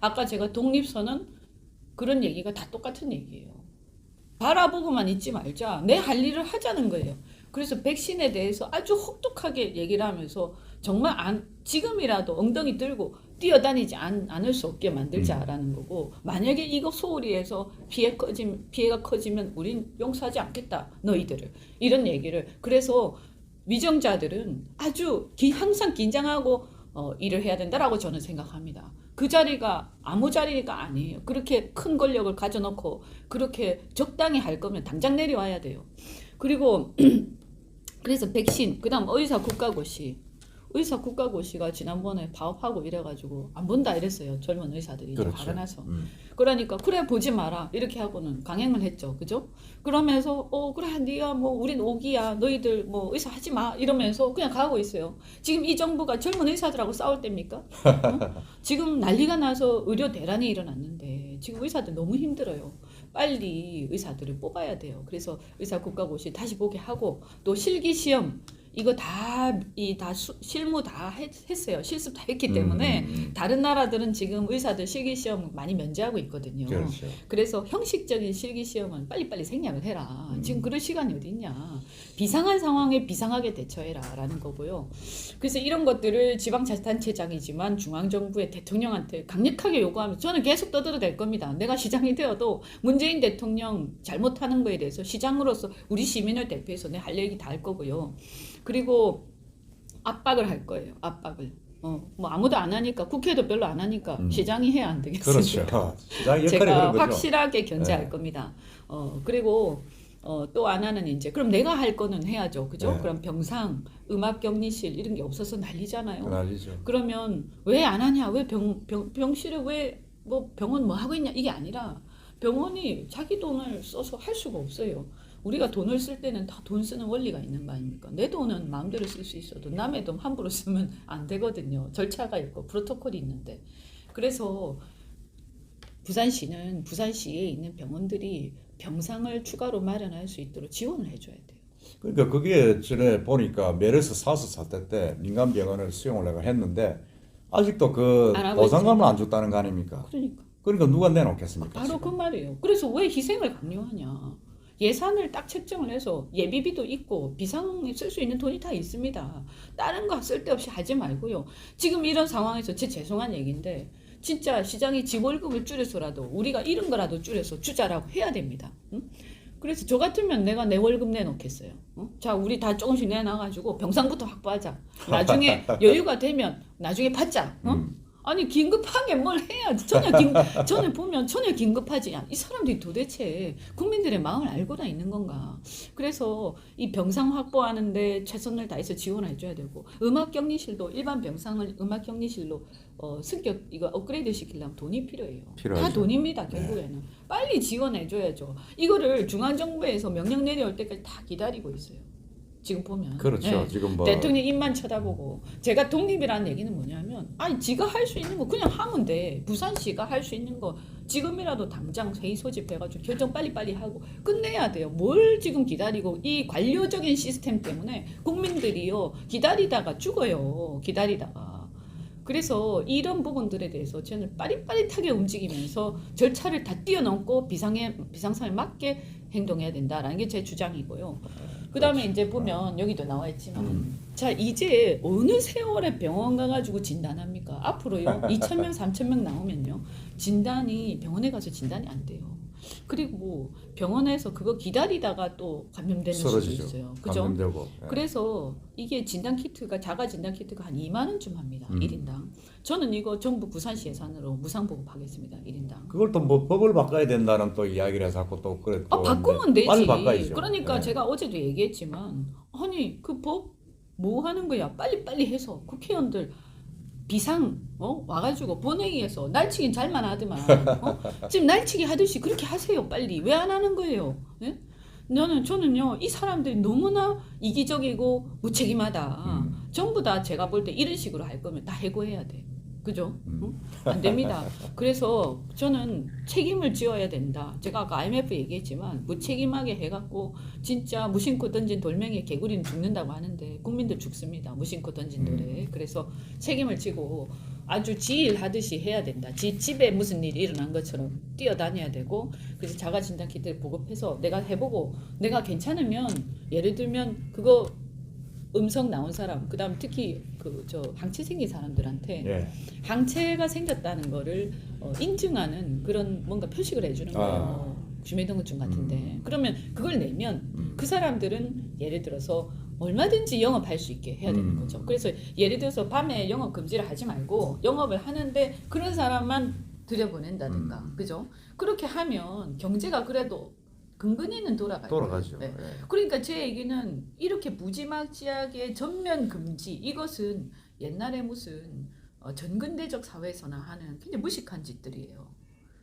아까 제가 독립선언 그런 얘기가 다 똑같은 얘기예요. 바라보고만 있지 말자. 내 할 일을 하자는 거예요. 그래서 백신에 대해서 아주 혹독하게 얘기를 하면서 정말 지금이라도 엉덩이 들고 뛰어다니지 않을 수 없게 만들자라는 거고 만약에 이거 소홀히 해서 피해가 커지면 우린 용서하지 않겠다. 너희들을. 이런 얘기를. 그래서 위정자들은 아주 항상 긴장하고 일을 해야 된다라고 저는 생각합니다. 그 자리가 아무 자리가 아니에요. 그렇게 큰 권력을 가져놓고 그렇게 적당히 할 거면 당장 내려와야 돼요. 그리고 그래서 백신, 그다음 의사 국가고시가 지난번에 파업하고 이래가지고 안 본다 이랬어요. 젊은 의사들이 이제 그렇죠. 화가 나서. 그러니까 그래 보지 마라 이렇게 하고는 강행을 했죠. 그죠? 그러면서 그래 네가 뭐 우린 오기야 너희들 뭐 의사 하지 마 이러면서 그냥 가고 있어요. 지금 이 정부가 젊은 의사들하고 싸울 때입니까? 지금 난리가 나서 의료 대란이 일어났는데 지금 의사들 너무 힘들어요. 빨리 의사들을 뽑아야 돼요. 그래서 의사 국가고시 다시 보게 하고 또 실기시험 이거 실무 다 했어요. 실습 다 했기 때문에 다른 나라들은 지금 의사들 실기시험 많이 면제하고 있거든요. 그렇죠. 그래서 형식적인 실기시험은 빨리빨리 생략을 해라. 지금 그럴 시간이 어디 있냐. 비상한 상황에 비상하게 대처해라 라는 거고요. 그래서 이런 것들을 지방자치단체장이지만 중앙정부의 대통령한테 강력하게 요구하면서 저는 계속 떠들어댈 겁니다. 내가 시장이 되어도 문재인 대통령 잘못하는 거에 대해서 시장으로서 우리 시민을 대표해서 내 할 얘기 다 할 거고요. 그리고 압박을 할 거예요. 압박을. 뭐 아무도 안 하니까 국회도 별로 안 하니까 시장이 해야 안 되겠습니까? 그렇죠. 시장의 역할이 제가 그런 거죠. 확실하게 견제할 네. 겁니다. 그리고 또 하나는 이제 그럼 내가 할 거는 해야죠. 그죠? 네. 그럼 병상, 음압격리실 이런 게 없어서 난리잖아요. 난리죠. 그러면 왜 안 하냐? 왜 병실에 왜 뭐 병원 뭐 하고 있냐? 이게 아니라 병원이 자기 돈을 써서 할 수가 없어요. 우리가 돈을 쓸 때는 다 돈 쓰는 원리가 있는 거 아닙니까? 내 돈은 마음대로 쓸 수 있어도 남의 돈 함부로 쓰면 안 되거든요. 절차가 있고 프로토콜이 있는데. 그래서 부산시에 있는 병원들이 병상을 추가로 마련할 수 있도록 지원을 해줘야 돼요. 그러니까 그게 전에 보니까 메르스 사스 사태 때 민간 병원을 수용을 내가 했는데 아직도 그 안 하고 보상금을 있죠. 안 줬다는 거 아닙니까? 그러니까 누가 내놓겠습니까? 바로 지금? 그 말이에요. 그래서 왜 희생을 강요하냐? 예산을 딱 책정을 해서 예비비도 있고 비상에 쓸 수 있는 돈이 다 있습니다. 다른 거 쓸데없이 하지 말고요. 지금 이런 상황에서 제 죄송한 얘기인데 진짜 시장이 지 월급을 줄여서라도 우리가 이런 거라도 줄여서 주자라고 해야 됩니다. 응? 그래서 저 같으면 내가 내 월급 내놓겠어요. 자, 우리 다 조금씩 내놔가지고 병상부터 확보하자. 나중에 여유가 되면 나중에 받자. 아니 긴급하게 뭘 해야 저는 보면 전혀 긴급하지 않. 이 사람들이 도대체 국민들의 마음을 알고나 있는 건가? 그래서 이 병상 확보하는데 최선을 다해서 지원해 줘야 되고 음압격리실도 일반 병상을 음압격리실로 승격 이거 업그레이드 시키려면 돈이 필요해요. 필요하죠. 다 돈입니다 결국에는. 빨리 지원해 줘야죠. 이거를 중앙정부에서 명령 내려올 때까지 다 기다리고 있어요. 지금 보면 그렇죠. 지금 뭐 대통령 입만 쳐다보고 제가 독립이라는 얘기는 뭐냐면 아니 지가 할 수 있는 거 그냥 하면 돼. 부산시가 할 수 있는 거 지금이라도 당장 회의 소집해가지고 결정 빨리빨리 하고 끝내야 돼요. 뭘 지금 기다리고 이 관료적인 시스템 때문에 국민들이요 기다리다가 죽어요. 기다리다가. 그래서 이런 부분들에 대해서 저는 빠릿빠릿하게 움직이면서 절차를 다 뛰어넘고 비상상에 맞게 행동해야 된다라는 게 제 주장이고요. 그 다음에 이제 보면 여기도 나와 있지만 자 이제 어느 세월에 병원 가가지고 진단합니까? 앞으로요 2,000명 3,000명 나오면요 진단이 병원에 가서 진단이 안 돼요. 그리고 병원에서 그거 기다리다가 또 감염되는 수도 쓰러지죠. 있어요. 그죠? 감염되고. 예. 그래서 이게 진단키트가 자가 진단키트가 한 2만 원쯤 합니다. 1인당. 저는 이거 전부 부산시 예산으로 무상 보급하겠습니다. 1인당. 그걸 또 뭐 법을 바꿔야 된다는 또 이야기를 자꾸 또 그래 또 바꾸면 되지. 빨리 바꿔야죠. 그러니까 예. 제가 어제도 얘기했지만 아니 그 법 뭐 하는 거야? 빨리빨리 해서 국회의원들 비상 와가지고 본회의에서 날치긴 잘만 하더만 지금 날치기 하듯이 그렇게 하세요. 빨리. 왜 안 하는 거예요? 예? 저는요 이 사람들이 너무나 이기적이고 무책임하다. 전부 다 제가 볼 때 이런 식으로 할 거면 다 해고해야 돼. 그죠? 안 됩니다. 그래서 저는 책임을 지어야 된다. 제가 아까 IMF 얘기했지만 무책임하게 해갖고 진짜 무심코 던진 돌멩이에 개구리는 죽는다고 하는데 국민들 죽습니다. 무심코 던진 돌에. 그래서 책임을 지고 아주 지일하듯이 해야 된다. 지 집에 무슨 일이 일어난 것처럼 뛰어다녀야 되고 그래서 자가진단 키트를 보급해서 내가 해보고 내가 괜찮으면 예를 들면 그거 음성 나온 사람, 그다음 특히 항체 생긴 사람들한테 예. 항체가 생겼다는 거를 인증하는 그런 뭔가 표식을 해주는 거예요. 주민등록증 같은데. 그러면 그걸 내면 그 사람들은 예를 들어서 얼마든지 영업할 수 있게 해야 되는 거죠. 그래서 예를 들어서 밤에 영업 금지를 하지 말고 영업을 하는데 그런 사람만 들여보낸다든가, 그죠? 그렇게 하면 경제가 그래도 근근히는 돌아가죠. 네. 예. 그러니까 제 얘기는 이렇게 무지막지하게 전면 금지 이것은 옛날에 무슨 전근대적 사회에서나 하는 굉장히 무식한 짓들이에요.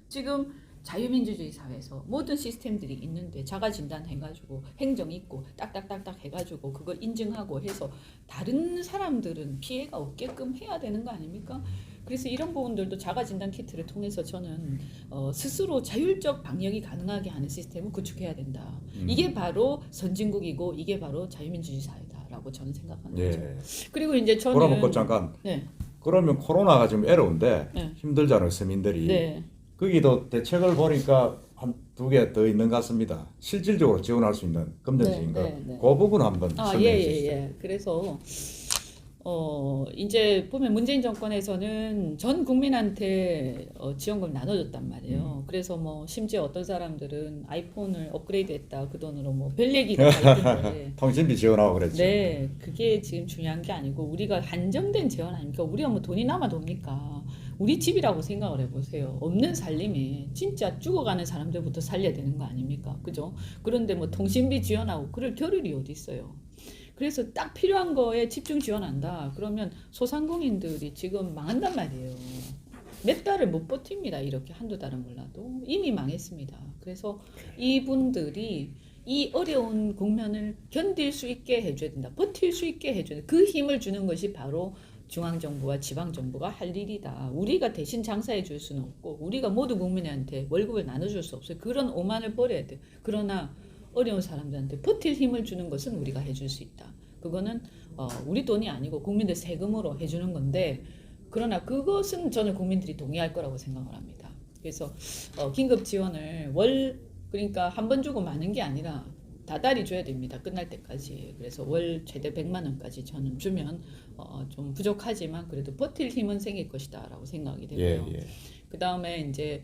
지금 자유민주주의 사회에서 모든 시스템들이 있는데 자가진단 해가지고 행정 있고 딱딱딱딱 해가지고 그걸 인증하고 해서 다른 사람들은 피해가 없게끔 해야 되는 거 아닙니까? 그래서 이런 부분들도 자가진단 키트를 통해서 저는 스스로 자율적 방역이 가능하게 하는 시스템을 구축해야 된다. 이게 바로 선진국이고 이게 바로 자유민주주의 사회다라고 저는 생각하는 예. 거죠. 그리고 이제 저는 그러면 잠깐. 네. 그러면 코로나가 지금 애로운데 네. 힘들잖아요, 서민들이. 네. 거기도 대책을 보니까 한 2개 더 있는 것 같습니다. 실질적으로 지원할 수 있는 금전적인 거. 네. 그 부분 한번 설명해 주시죠. 예. 그래서 이제 보면 문재인 정권에서는 전 국민한테 지원금을 나눠줬단 말이에요. 그래서 뭐 심지어 어떤 사람들은 아이폰을 업그레이드했다 그 돈으로 뭐 별 얘기가 다 있던데. 통신비 지원하고 그랬죠. 네, 그게 지금 중요한 게 아니고 우리가 한정된 재원 아닙니까? 우리가 뭐 돈이 남아 돕니까? 우리 집이라고 생각을 해보세요. 없는 살림에 진짜 죽어가는 사람들부터 살려야 되는 거 아닙니까? 그죠? 그런데 뭐 통신비 지원하고 그럴 겨를이 어디 있어요? 그래서 딱 필요한 거에 집중 지원한다. 그러면 소상공인들이 지금 망한단 말이에요. 몇 달을 못 버팁니다. 이렇게 한두 달은 몰라도 이미 망했습니다. 그래서 이분들이 이 어려운 국면을 견딜 수 있게 해줘야 된다. 버틸 수 있게 해줘야 된다. 그 힘을 주는 것이 바로 중앙정부와 지방정부가 할 일이다. 우리가 대신 장사해 줄 수는 없고 우리가 모든 국민한테 월급을 나눠줄 수 없어요. 그런 오만을 버려야 돼요. 그러나 어려운 사람들한테 버틸 힘을 주는 것은 우리가 해줄 수 있다. 그거는 우리 돈이 아니고 국민들 세금으로 해주는 건데 그러나 그것은 저는 국민들이 동의할 거라고 생각을 합니다. 그래서 긴급 지원을 그러니까 한 번 주고 마는 게 아니라 다달이 줘야 됩니다. 끝날 때까지. 그래서 월 최대 100만 원까지 저는 주면 좀 부족하지만 그래도 버틸 힘은 생길 것이다 라고 생각이 되고요. 예. 그 다음에 이제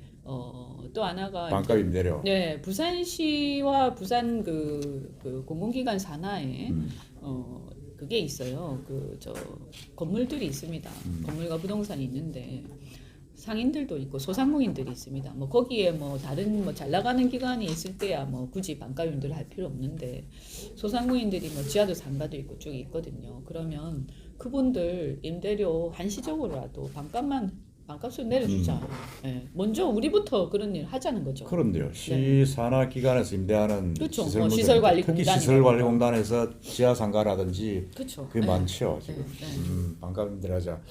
또 하나가 반값 임대료. 네, 부산시와 부산 그 공공기관 산하에 그게 있어요. 건물들이 있습니다. 건물과 부동산이 있는데 상인들도 있고 소상공인들이 있습니다. 뭐 거기에 뭐 다른 뭐 잘 나가는 기관이 있을 때야 뭐 굳이 반값 임대를 할 필요 없는데 소상공인들이 뭐 지하도 상가도 있고 쭉 있거든요. 그러면 그분들 임대료 한시적으로라도 반값을 내려주자. 예. 먼저 우리부터 그런 일 하자는 거죠. 그런데요. 시 산하 기관에서 임대하는 그렇죠. 시설물들, 시설관리공단이라든가. 특히 시설관리공단에서 지하 상가라든지 그렇죠. 그게 네. 많죠. 지금 네. 반값 임대하자.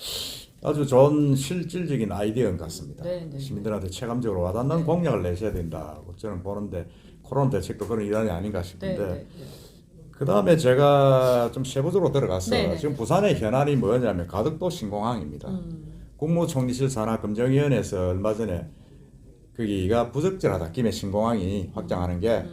아주 좋은 실질적인 아이디어인 것 같습니다. 네. 시민들한테 체감적으로 와닿는 공약을 내셔야 된다고 저는 보는데 코로나 대책도 그런 일환이 아닌가 싶은데 그 다음에 제가 좀 세부적으로 들어가서 네. 지금 부산의 현안이 뭐냐면 가덕도 신공항입니다. 국무총리실 산하검증위원회에서 얼마 전에 거기가 부적절하다. 김해 신공항이 확장하는 게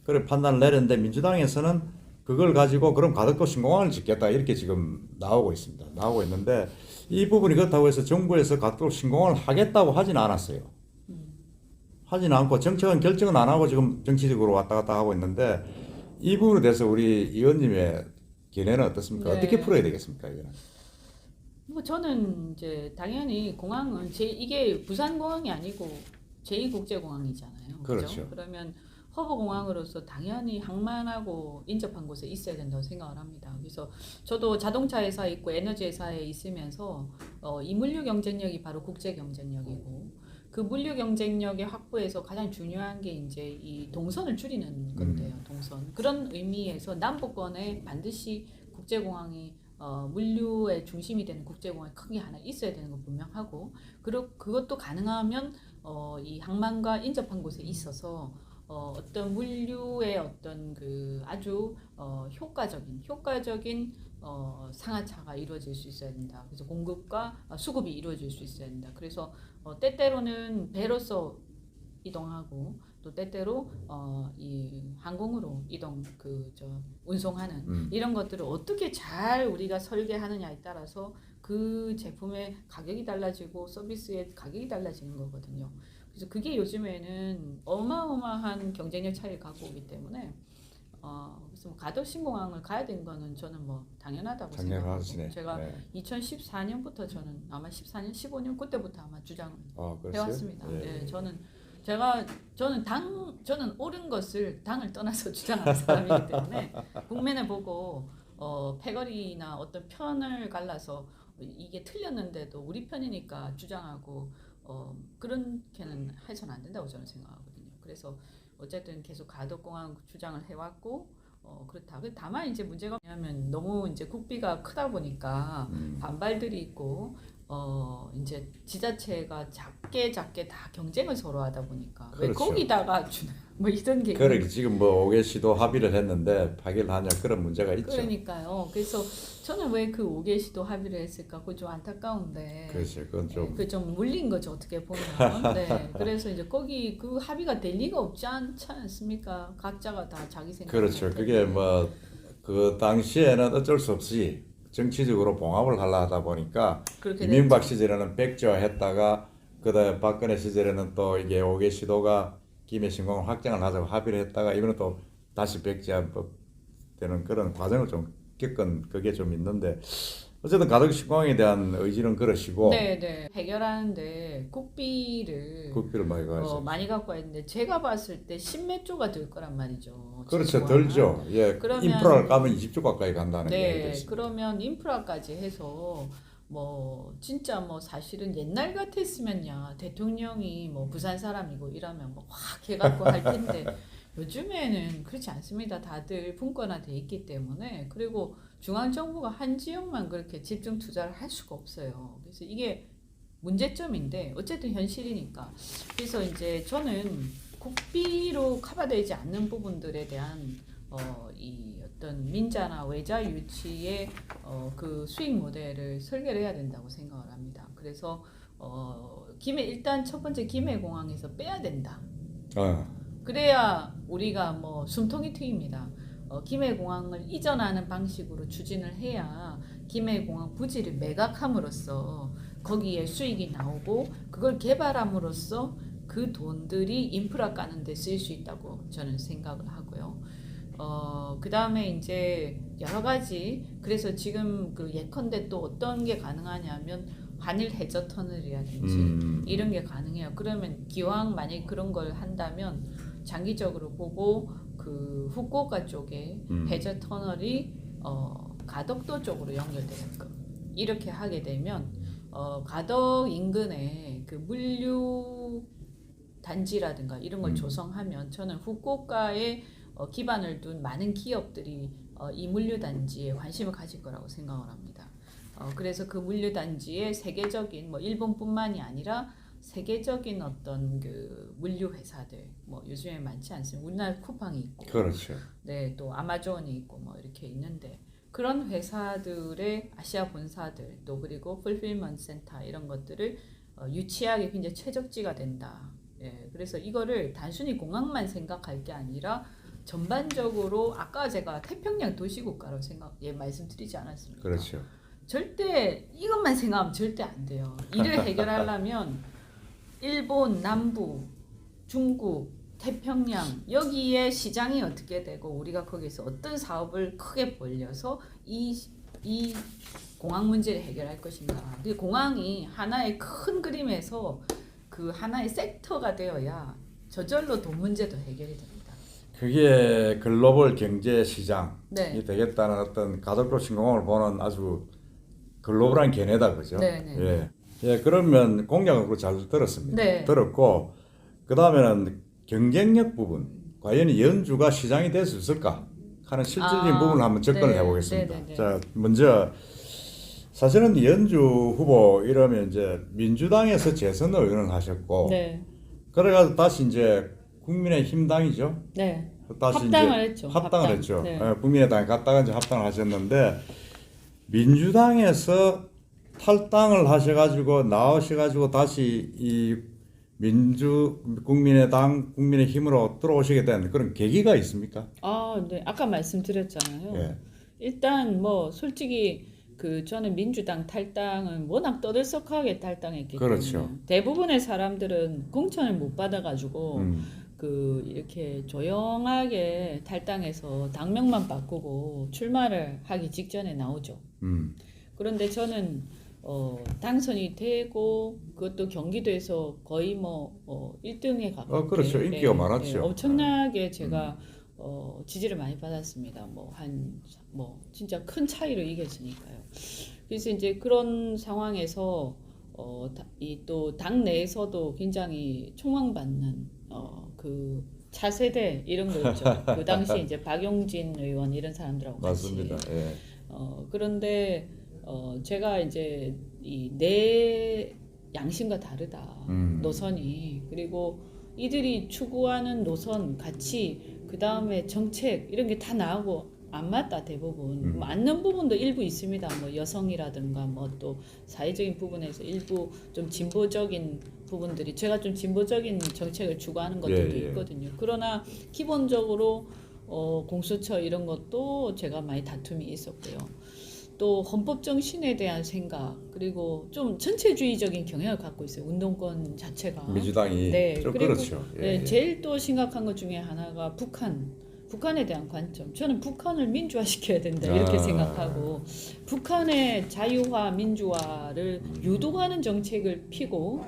그걸 판단을 내렸는데 민주당에서는 그걸 가지고 그럼 가덕도 신공항을 짓겠다 이렇게 지금 나오고 있습니다. 나오고 있는데 이 부분이 그렇다고 해서 정부에서 가덕도 신공항을 하겠다고 하진 않았어요. 하지는 않고 정책은 결정은 안 하고 지금 정치적으로 왔다 갔다 하고 있는데 이 부분에 대해서 우리 의원님의 견해는 어떻습니까? 네. 어떻게 풀어야 되겠습니까? 이거는? 뭐 저는 이제 당연히 공항은 이게 부산공항이 아니고 제2국제공항이잖아요. 그렇죠. 그러면 허브공항으로서 당연히 항만하고 인접한 곳에 있어야 된다고 생각을 합니다. 그래서 저도 자동차 회사에 있고 에너지 회사에 있으면서 이 물류 경쟁력이 바로 국제 경쟁력이고 그 물류 경쟁력의 확보에서 가장 중요한 게 이제 이 동선을 줄이는 건데요. 동선. 그런 의미에서 남부권에 반드시 국제공항이 물류의 중심이 되는 국제공항이 크게 하나 있어야 되는 건 분명하고 그리고 그것도 가능하면 이 항만과 인접한 곳에 있어서 어떤 물류의 어떤 그 아주 효과적인 상하차가 이루어질 수 있어야 된다. 그래서 공급과 수급이 이루어질 수 있어야 된다. 그래서 때때로는 배로서 이동하고 또 때때로 이 항공으로 운송하는 이런 것들을 어떻게 잘 우리가 설계하느냐에 따라서 그 제품의 가격이 달라지고 서비스의 가격이 달라지는 거거든요. 그래서 그게 요즘에는 어마어마한 경쟁력 차이를 갖고 오기 때문에 그래서 가덕 신공항을 가야 된 거는 저는 뭐 당연하다고 생각하고 제가 2014년부터 저는 아마 14년, 15년 그때부터 아마 주장을 해왔습니다. 네, 저는 옳은 것을 당을 떠나서 주장하는 사람이기 때문에 국민을 보고 패거리나 어떤 편을 갈라서 이게 틀렸는데도 우리 편이니까 주장하고 그렇게는 해서는 안 된다고 저는 생각하거든요. 그래서 어쨌든 계속 가덕공항 주장을 해왔고 그렇다. 다만 이제 문제가 뭐냐면 너무 이제 국비가 크다 보니까 반발들이 있고 이제 지자체가 작게 다 경쟁을 서로 하다 보니까 그렇죠. 왜 거기다가 주나 뭐 이런 게 그래 지금 뭐 5개시도 합의를 했는데 파기를 하냐 그런 문제가 있죠. 그러니까요. 그래서 저는 왜 그 5개시도 합의를 했을까 그거 좀 안타까운데. 그렇죠. 그건 좀 좀 물린 거죠 어떻게 보면. 네. 그래서 이제 거기 그 합의가 될 리가 없지 않습니까? 각자가 다 자기 생각. 그렇죠. 그게 뭐 그 당시에는 어쩔 수 없이 정치적으로 봉합을 하려 하다 보니까 이명박 시절에는 백지화했다가 그다음에 박근혜 시절에는 또 이게 5개 시도가 김해 신공항 확장을 하자고 합의를 했다가 이번에 또 다시 백지화법 되는 그런 과정을 좀 겪은 그게 좀 있는데 어쨌든 가덕 신공항에 대한 의지는 그러시고 네. 해결하는데 국비를 많이 갖고 와야 되는데 제가 봤을 때 10몇 조가 들 거란 말이죠. 그렇죠. 들죠. 예. 인프라를 까면 20조 가까이 간다는 게 있습니다. 그러면 인프라까지 해서 뭐 진짜 뭐 사실은 옛날 같았으면야 대통령이 뭐 부산 사람이고 이러면 뭐 확 해갖고 할 텐데 요즘에는 그렇지 않습니다. 다들 분권화돼 있기 때문에 그리고 중앙정부가 한 지역만 그렇게 집중 투자를 할 수가 없어요. 그래서 이게 문제점인데 어쨌든 현실이니까. 그래서 이제 저는 국비로 커버되지 않는 부분들에 대한 이 어떤 민자나 외자 유치의 그 수익 모델을 설계를 해야 된다고 생각을 합니다. 그래서 일단 첫 번째 김해공항에서 빼야 된다. 그래야 우리가 뭐 숨통이 트입니다. 김해공항을 이전하는 방식으로 추진을 해야 김해공항 부지를 매각함으로써 거기에 수익이 나오고 그걸 개발함으로써 그 돈들이 인프라 까는 데 쓰일 수 있다고 저는 생각을 하고요. 그 다음에 이제 여러 가지 그래서 지금 그 예컨대 또 어떤 게 가능하냐면 한일 해저 터널이라든지 이런 게 가능해요. 그러면 기왕 만약 그런 걸 한다면 장기적으로 보고 그 후쿠오카 쪽에 해저 터널이 가덕도 쪽으로 연결되는 거 이렇게 하게 되면 가덕 인근에 그 물류 단지라든가 이런 걸 조성하면 저는 후쿠오카에 기반을 둔 많은 기업들이 이 물류 단지에 관심을 가질 거라고 생각을 합니다. 그래서 그 물류 단지에 세계적인 뭐 일본뿐만이 아니라 세계적인 어떤 그 물류 회사들 뭐 요즘에 많지 않습니까? 우리나라 쿠팡이 있고, 그렇죠. 네, 또 아마존이 있고 뭐 이렇게 있는데 그런 회사들의 아시아 본사들 또 그리고 풀필먼트 센터 이런 것들을 유치하기 굉장히 최적지가 된다. 예, 그래서 이거를 단순히 공항만 생각할 게 아니라 전반적으로 아까 제가 태평양 도시국가로 말씀드리지 않았습니까? 그렇죠. 절대 이것만 생각하면 절대 안 돼요. 이를 해결하려면 일본 남부 중국, 태평양 여기에 시장이 어떻게 되고 우리가 거기서 어떤 사업을 크게 벌려서 이 공항 문제를 해결할 것인가. 그 공항이 하나의 큰 그림에서 그 하나의 섹터가 되어야 저절로 돈 문제도 해결이 됩니다. 그게 글로벌 경제 시장이 네. 되겠다는 어떤 가덕도 신공항을 보는 아주 글로벌한 견해다, 그죠? 네, 네. 예. 예, 그러면 공약으로 잘 들었습니다. 네. 들었고, 그 다음에는 경쟁력 부분, 과연 연주가 시장이 될 수 있을까 하는 실질적인 부분을 한번 접근을 네. 해보겠습니다. 네, 네, 네. 자, 먼저 사실은 연주 후보 이러면 이제 민주당에서 재선 의원을 하셨고, 네. 그래가지고 다시 이제 국민의힘당이죠. 네. 다시 합당을 이제 했죠. 합당을 합당. 했죠. 네. 예, 국민의당에 갔다가 이제 합당을 하셨는데 민주당에서 탈당을 하셔가지고 나오셔가지고 다시 이 국민의당, 국민의힘으로 들어오시게 된 그런 계기가 있습니까? 아, 네. 아까 말씀드렸잖아요. 예. 일단 뭐 솔직히 저는 민주당 탈당은 워낙 떠들썩하게 탈당했기 그렇죠. 때문에 대부분의 사람들은 공천을 못 받아가지고 음. 이렇게 조용하게 탈당해서 당명만 바꾸고 출마를 하기 직전에 나오죠. 그런데 저는 당선이 되고 그것도 경기도에서 거의 뭐 1등에 가깝게 그렇죠. 인기가 많았죠. 엄청나게 제가 지지를 많이 받았습니다. 진짜 큰 차이로 이겼으니까요. 그래서 이제 그런 상황에서 이 또 당 내에서도 굉장히 총망받는 그 차세대 이런 거 있죠. 그 당시 이제 박용진 의원 이런 사람들하고 맞습니다. 같이. 예. 그런데 제가 이제 이 내 양심과 다르다 노선이, 그리고 이들이 추구하는 노선, 가치, 그 다음에 정책 이런 게 다 나하고 안 맞다. 대부분 맞는 부분도 일부 있습니다. 뭐 여성이라든가 뭐 또 사회적인 부분에서 일부 좀 진보적인 부분들이, 제가 좀 진보적인 정책을 추구하는 것들도 예, 예. 있거든요. 그러나 기본적으로 공수처 이런 것도 제가 많이 다툼이 있었고요. 또 헌법 정신에 대한 생각, 그리고 좀 전체주의적인 경향을 갖고 있어요. 운동권 자체가. 민주당이 네, 좀 그리고 그렇죠. 예, 네, 예. 제일 또 심각한 것 중에 하나가 북한에 대한 관점. 저는 북한을 민주화시켜야 된다 이렇게 생각하고, 북한의 자유화, 민주화를 유도하는 정책을 피고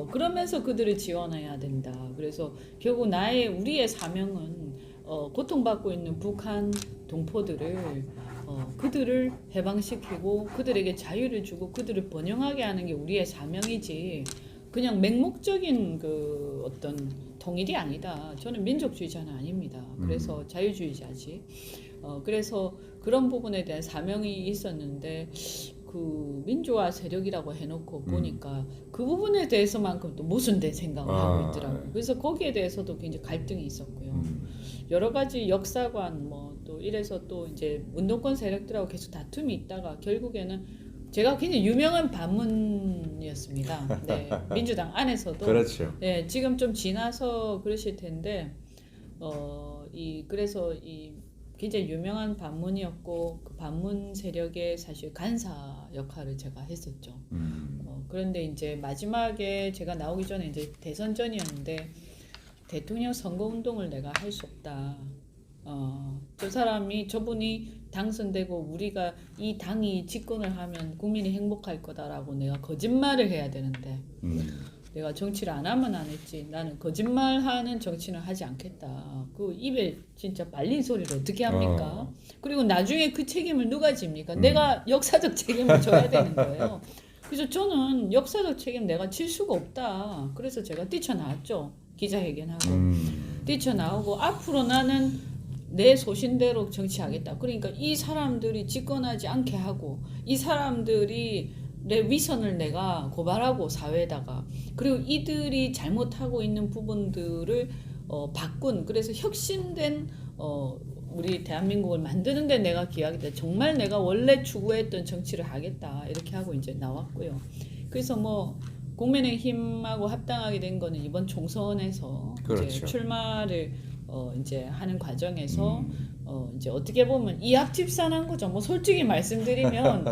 그러면서 그들을 지원해야 된다. 그래서 결국 우리의 사명은 고통받고 있는 북한 동포들을 그들을 해방시키고 그들에게 자유를 주고 그들을 번영하게 하는 게 우리의 사명이지, 그냥 맹목적인 그 어떤 통일이 아니다. 저는 민족주의자는 아닙니다. 그래서 자유주의자지. 그래서 그런 부분에 대한 사명이 있었는데 그 민주화 세력이라고 해놓고 보니까 그 부분에 대해서만큼 또 모순된 생각을 하고 있더라고요. 그래서 거기에 대해서도 굉장히 갈등이 있었고요. 여러 가지 역사관 뭐 또 이래서 또 이제 운동권 세력들하고 계속 다툼이 있다가 결국에는 제가 굉장히 유명한 반문이었습니다. 네, 민주당 안에서도. 그렇죠. 네, 지금 좀 지나서 그러실 텐데 그래서 굉장히 유명한 반문이었고 그 반문 세력의 사실 간사 역할을 제가 했었죠. 그런데 이제 마지막에 제가 나오기 전에 이제 대선 전이었는데 대통령 선거 운동을 내가 할 수 없다. 저분이 당선되고 우리가 이 당이 집권을 하면 국민이 행복할 거다라고 내가 거짓말을 해야 되는데 내가 정치를 안 하면 안 했지. 나는 거짓말하는 정치는 하지 않겠다. 그 입에 진짜 말린 소리를 어떻게 합니까? 그리고 나중에 그 책임을 누가 집니까? 내가 역사적 책임을 져야 되는 거예요. 그래서 저는 역사적 책임 내가 질 수가 없다. 그래서 제가 뛰쳐나왔죠. 기자회견하고 뛰쳐나오고 앞으로 나는 내 소신대로 정치하겠다. 그러니까 이 사람들이 집권하지 않게 하고 이 사람들이 내 위선을 내가 고발하고 사회에다가, 그리고 이들이 잘못하고 있는 부분들을 그래서 혁신된 우리 대한민국을 만드는데 내가 기여하겠다. 정말 내가 원래 추구했던 정치를 하겠다. 이렇게 하고 이제 나왔고요. 그래서 뭐 국민의힘하고 합당하게 된 거는 이번 총선에서 그렇죠. 이제 출마를 이제 하는 과정에서 이제 어떻게 보면 이합집산한 거죠. 뭐 솔직히 말씀드리면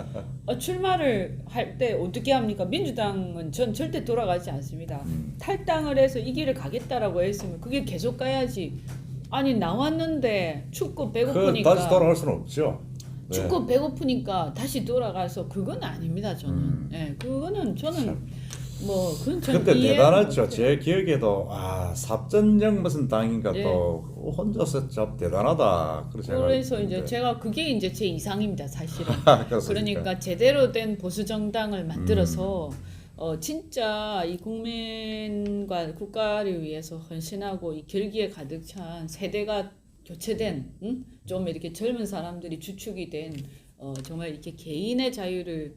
출마를 할 때 어떻게 합니까? 민주당은 전 절대 돌아가지 않습니다. 탈당을 해서 이 길을 가겠다라고 했으면 그게 계속 가야지. 아니 나왔는데 춥고 배고프니까 다시 돌아갈 수는 없죠. 네. 춥고 배고프니까 다시 돌아가서 그건 아닙니다. 저는. 예, 그거는 저는 뭐 그건 저는 그때 이해 대단했죠. 못해요. 제 기억에도 삽전령 무슨 당인가 예. 또 혼자서 참 대단하다. 그래서 이제 제가 그게 이제 제 이상입니다, 사실은. 그렇습니까? 그러니까 제대로 된 보수 정당을 만들어서 진짜 이 국민과 국가를 위해서 헌신하고 이 결기에 가득 찬 세대가 교체된 좀 이렇게 젊은 사람들이 주축이 된 정말 이렇게 개인의 자유를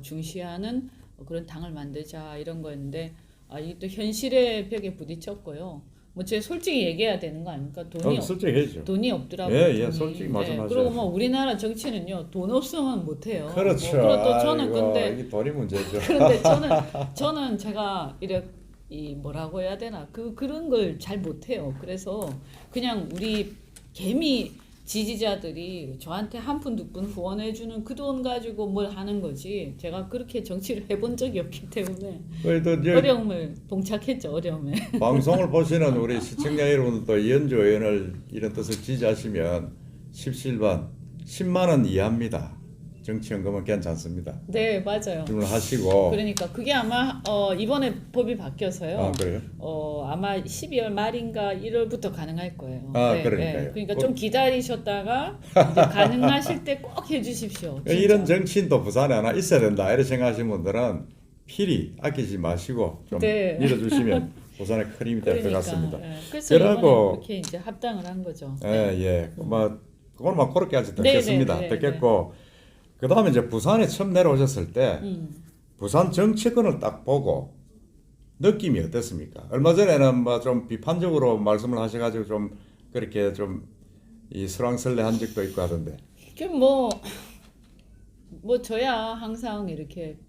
중시하는 그런 당을 만들자 이런 거였는데 이게 또 현실의 벽에 부딪혔고요. 뭐 제가 솔직히 얘기해야 되는 거 아닙니까? 솔직히 해죠. 돈이 없더라고요. 예, 돈이. 솔직히 말씀하세요. 그리고 뭐 우리나라 정치는요, 돈 없으면 못 해요. 그렇죠. 그리고 또 저는 아이고, 근데 이게 돈이 문제죠. 그런데 저는 제가 이 뭐라고 해야 되나 그런 걸 잘 못해요. 그래서 그냥 우리 개미 지지자들이 저한테 한 푼 두 푼 후원해주는 그 돈 가지고 뭘 하는 거지. 제가 그렇게 정치를 해본 적이 없기 때문에 그래도 이제 어려움을 봉착했죠. 어려움에. 방송을 보시는 우리 시청자 여러분들도 이현주 의원을 이런 뜻을 지지하시면 십실반 10만 원 이하입니다. 정치연금은 괜찮습니다. 네, 맞아요. 질문하시고. 그러니까 그게 아마 이번에 법이 바뀌어서요. 그래요? 아마 12월 말인가 1월부터 가능할 거예요. 그러니까요. 그러니까 좀 기다리셨다가 이제 가능하실 때 꼭 해주십시오. 진짜. 이런 정치인도 부산에 하나 있어야 된다 이렇게 생각하시는 분들은 필히 아끼지 마시고 좀 네. 밀어주시면 부산에 큰 힘이 될 것 그러니까, 같습니다. 그래서 이번에 그러고 이렇게 이제 합당을 한 거죠. 그걸만 그렇게 아직 네, 듣겠습니다. 네, 듣겠고 그 다음에 이제 부산에 처음 내려오셨을 때 부산 정치권을 딱 보고 느낌이 어땠습니까? 얼마 전에는 뭐 좀 비판적으로 말씀을 하셔가지고 좀 그렇게 좀 이 설왕설래한 적도 있고 하던데. 뭐 저야 항상 이렇게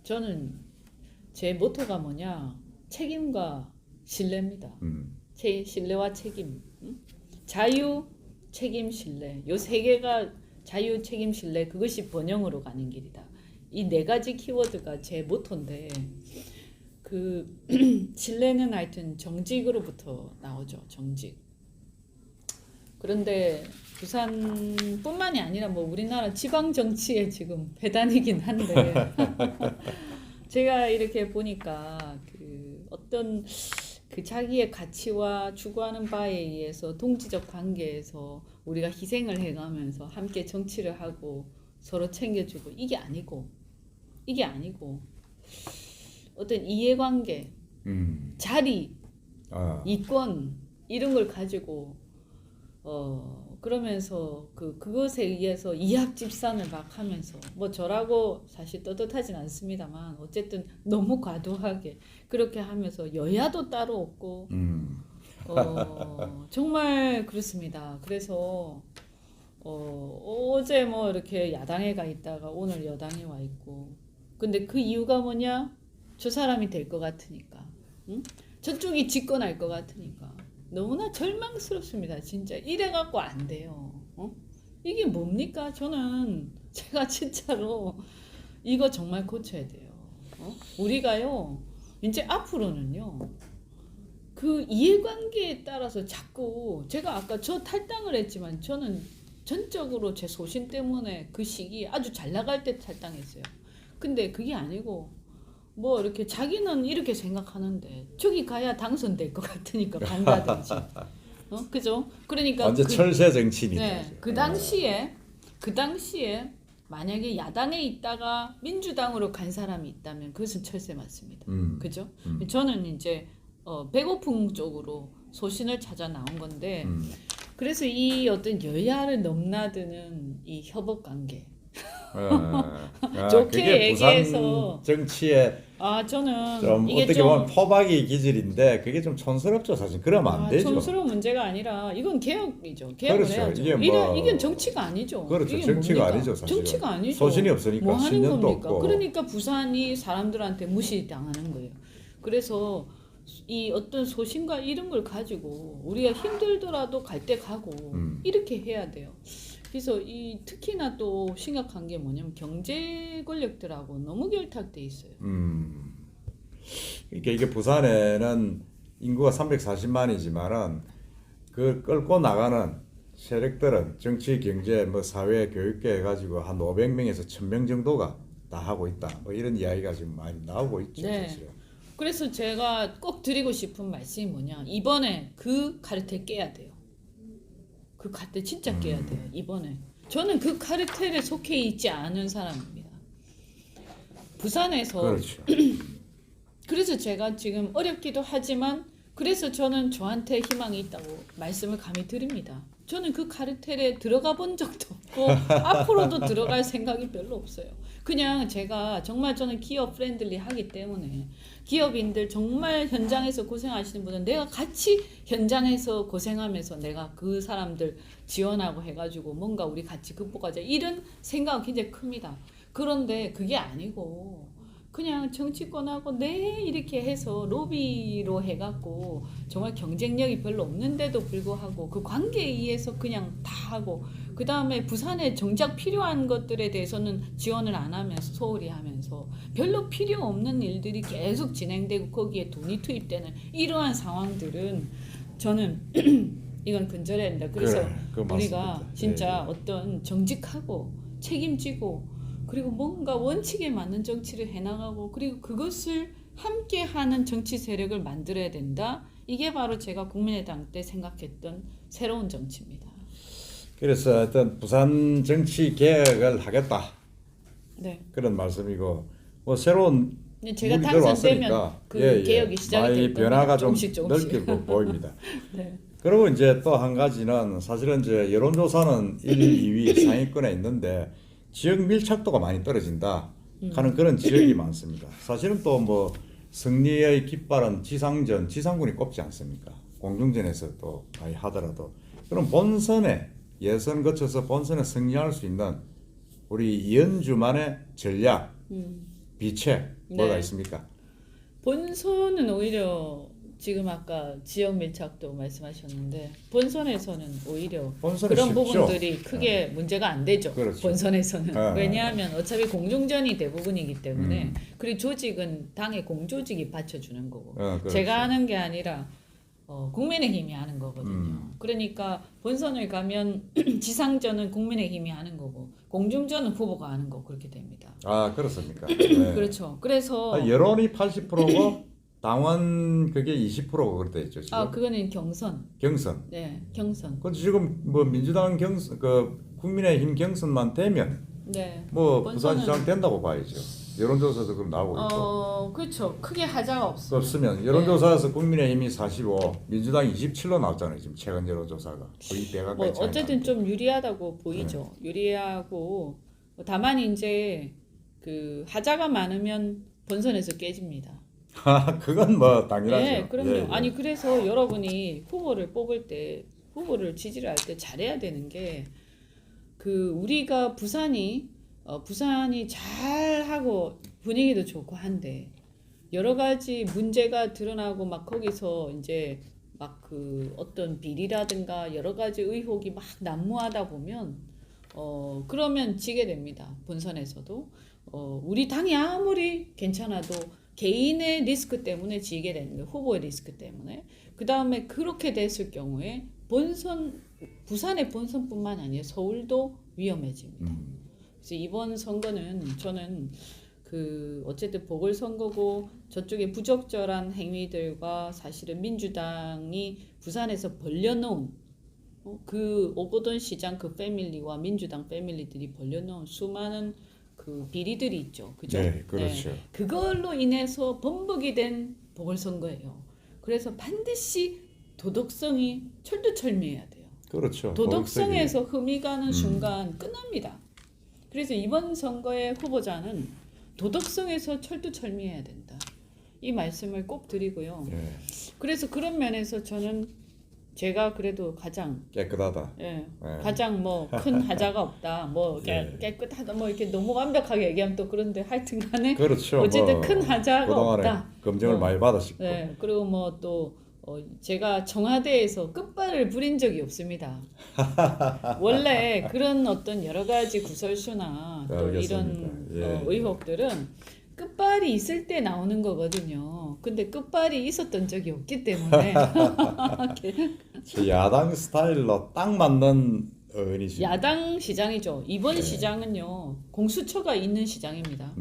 저는 제 모토가 뭐냐 책임과 신뢰입니다. 신뢰와 책임, 자유, 책임, 신뢰. 요 세 개가 자유, 책임, 신뢰 그것이 번영으로 가는 길이다. 이 네 가지 키워드가 제 모토인데 신뢰는 하여튼 정직으로부터 나오죠. 정직. 그런데 부산뿐만이 아니라 뭐 우리나라 지방 정치에 지금 배단이긴 한데 제가 이렇게 보니까 어떤 자기의 가치와 추구하는 바에 의해서 동지적 관계에서 우리가 희생을 해가면서 함께 정치를 하고 서로 챙겨주고 이게 아니고 어떤 이해관계, 자리, 이권 이런 걸 가지고 그러면서 그것에 의해서 이합집산을 막 하면서 뭐 저라고 사실 떳떳하진 않습니다만 어쨌든 너무 과도하게 그렇게 하면서 여야도 따로 없고 정말 그렇습니다. 그래서 어제 뭐 이렇게 야당에 가 있다가 오늘 여당에 와 있고 근데 그 이유가 뭐냐? 저 사람이 될 것 같으니까 저쪽이 집권할 것 같으니까 너무나 절망스럽습니다. 진짜 이래갖고 안 돼요. 이게 뭡니까? 제가 진짜로 이거 정말 고쳐야 돼요. 우리가요 이제 앞으로는요 그 이해관계에 따라서 자꾸 제가 아까 저 탈당을 했지만 저는 전적으로 제 소신 때문에 그 시기 아주 잘 나갈 때 탈당했어요. 근데 그게 아니고 뭐 이렇게 자기는 이렇게 생각하는데 저기 가야 당선될 것 같으니까 간다든지 그죠? 그러니까 완전 철새 정치인이다. 네, 그 당시에 만약에 야당에 있다가 민주당으로 간 사람이 있다면 그것은 철새 맞습니다. 그죠? 저는 이제 배고픔 쪽으로 소신을 찾아 나온 건데 그래서 이 어떤 여야를 넘나드는 이 협업 관계 좋게 그게 얘기해서 부산 정치의 저는 좀 이게 어떻게 보면 포박이 기질인데 그게 좀 촌스럽죠. 사실 그러면 안 되죠. 촌스러운 문제가 아니라 이건 개혁이죠. 개혁을 그렇죠. 해야죠. 이게 이게 정치가 아니죠. 그렇죠. 이게 정치가 뭡니까? 아니죠. 사실은. 정치가 아니죠. 소신이 없으니까 뭐 하는 신념도 겁니까? 없고. 그러니까 부산이 사람들한테 무시당하는 거예요. 그래서 이 어떤 소신과 이런 걸 가지고 우리가 힘들더라도 갈 때 가고 이렇게 해야 돼요. 그래서 이 특히나 또 심각한 게 뭐냐면 경제 권력들하고 너무 결탁돼 있어요. 그러니까 이게 부산에는 인구가 340만이지만은 그 끌고 나가는 세력들은 정치, 경제, 뭐 사회, 교육계 해가지고 한 500명에서 1000명 정도가 다 하고 있다. 뭐 이런 이야기가 지금 많이 나오고 있죠. 네. 사실. 그래서 제가 꼭 드리고 싶은 말씀이 뭐냐. 이번에 그 카르텔 깨야 돼요. 그 카르텔 진짜 깨야 돼요. 이번에. 저는 그 카르텔에 속해 있지 않은 사람입니다. 부산에서 그렇죠. 그래서 제가 지금 어렵기도 하지만 그래서 저는 저한테 희망이 있다고 말씀을 감히 드립니다. 저는 그 카르텔에 들어가 본 적도 없고 앞으로도 들어갈 생각이 별로 없어요. 그냥 제가 정말 저는 기업 프렌들리 하기 때문에 기업인들 정말 현장에서 고생하시는 분은 내가 같이 현장에서 고생하면서 내가 그 사람들 지원하고 해가지고 뭔가 우리 같이 극복하자 이런 생각은 굉장히 큽니다. 그런데 그게 아니고 그냥 정치권하고 이렇게 해서 로비로 해갖고 정말 경쟁력이 별로 없는데도 불구하고 그 관계에 의해서 그냥 다 하고 그 다음에 부산에 정작 필요한 것들에 대해서는 지원을 안 하면서 소홀히 하면서 별로 필요 없는 일들이 계속 진행되고 거기에 돈이 투입되는 이러한 상황들은 저는 이건 근절해야 된다. 그래서 그래, 우리가 맞습니다. 진짜 예. 어떤 정직하고 책임지고 그리고 뭔가 원칙에 맞는 정치를 해나가고 그리고 그것을 함께하는 정치 세력을 만들어야 된다. 이게 바로 제가 국민의당 때 생각했던 새로운 정치입니다. 그래서 어떤 부산 정치 개혁을 하겠다 네. 그런 말씀이고 뭐 새로운 근데 제가 물이 당선되면 들어왔으니까 그 개혁이 시작이 많이 될 겁니다. 변화가 좀 조금씩. 넓게 보입니다. 네. 그리고 이제 또 한 가지는 사실은 이제 여론조사는 1, 2위 상위권에 있는데 지역 밀착도가 많이 떨어진다 하는 그런 지역이 많습니다. 사실은 또 뭐 승리의 깃발은 지상군이 꼽지 않습니까? 공중전에서 또 많이 하더라도 그럼 본선에 예선 거쳐서 본선에 승리할 수 있는 우리 이현주만의 전략, 비책 뭐가 네. 있습니까? 본선은 오히려 지금 아까 지역 밀착도 말씀하셨는데 본선에서는 오히려 본선은 그런 쉽죠. 부분들이 크게 문제가 안 되죠. 그렇죠. 본선에서는. 네. 왜냐하면 어차피 공중전이 대부분이기 때문에 그리고 조직은 당의 공조직이 받쳐주는 거고 그렇죠. 제가 하는 게 아니라 국민의힘이 하는 거거든요. 그러니까 본선을 가면 지상전은 국민의힘이 하는 거고 공중전은 후보가 하는 거 그렇게 됩니다. 아 그렇습니까? 네. 그렇죠. 그래서 여론이 80%고 당원 그게 20%고 그렇다 했죠 지금. 그거는 경선. 경선. 네, 경선. 그 지금 뭐 민주당 경선 그 국민의힘 경선만 되면 네. 뭐 본선은- 부산시장 된다고 봐야죠. 여론조사도 그럼 나오고 있고. 그렇죠. 크게 하자가 없어요. 없으면 여론조사에서 국민의힘이 45, 민주당 27로 나왔잖아요. 지금 최근 여론조사가 거의 배가 뭐 가까이 차이 어쨌든 나는데. 좀 유리하다고 보이죠. 유리하고 다만 이제 그 하자가 많으면 본선에서 깨집니다. 그건 뭐 당연하죠. 네, 그럼요. 예, 예. 아니 그래서 여러분이 후보를 뽑을 때 후보를 지지를 할 때 잘해야 되는 게 그 우리가 부산이 잘하고 분위기도 좋고 한데 여러 가지 문제가 드러나고 막 거기서 이제 막 그 어떤 비리라든가 여러 가지 의혹이 막 난무하다 보면 그러면 지게 됩니다. 본선에서도 우리 당이 아무리 괜찮아도 개인의 리스크 때문에 지게 되는 거예요. 후보의 리스크 때문에. 그 다음에 그렇게 됐을 경우에 부산의 본선뿐만 아니라 서울도 위험해집니다. 그래서 이번 선거는 저는 어쨌든 보궐선거고 저쪽에 부적절한 행위들과 사실은 민주당이 부산에서 벌려놓은 그 오거돈 시장 그 패밀리와 민주당 패밀리들이 벌려놓은 수많은 그 비리들이 있죠. 그죠? 네, 그렇죠. 그걸로 인해서 번복이 된 보궐선거예요. 그래서 반드시 도덕성이 철두철미해야 돼요. 그렇죠. 도덕성에서 흠이 가는 순간 끝납니다. 그래서 이번 선거의 후보자는 도덕성에서 철두철미해야 된다. 이 말씀을 꼭 드리고요. 예. 그래서 그런 면에서 저는 제가 그래도 가장 깨끗하다. 예, 예. 가장 뭐 큰 하자가 없다. 뭐 예. 깨끗하다. 뭐 이렇게 너무 완벽하게 얘기하면 또 그런데 하여튼간에 그렇죠. 어쨌든 뭐 큰 하자가 그동안에 없다. 검증을 뭐, 많이 받으시고. 네, 그리고 뭐 또 제가 청와대에서 끝발을 부린 적이 없습니다. 원래 그런 어떤 여러 가지 구설수나 또 알겠습니다. 이런 예. 의혹들은 끝발이 있을 때 나오는 거거든요. 근데 끝발이 있었던 적이 없기 때문에 저 야당 스타일로 딱 맞는 의원이십니다. 야당 시장이죠. 이번 시장은요 공수처가 있는 시장입니다.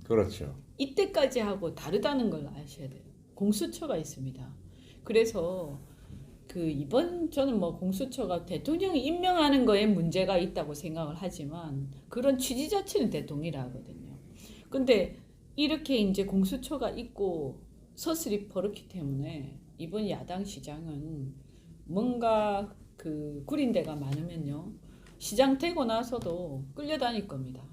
그렇죠. 이때까지 하고 다르다는 걸 아셔야 돼요. 공수처가 있습니다. 그래서 그 이번 저는 뭐 공수처가 대통령이 임명하는 거에 문제가 있다고 생각을 하지만 그런 취지 자체는 대통령이라 하거든요. 근데 이렇게 이제 공수처가 있고 서슬이 벌었기 때문에 이번 야당 시장은 뭔가 그 구린 데가 많으면요 시장 되고 나서도 끌려다닐 겁니다.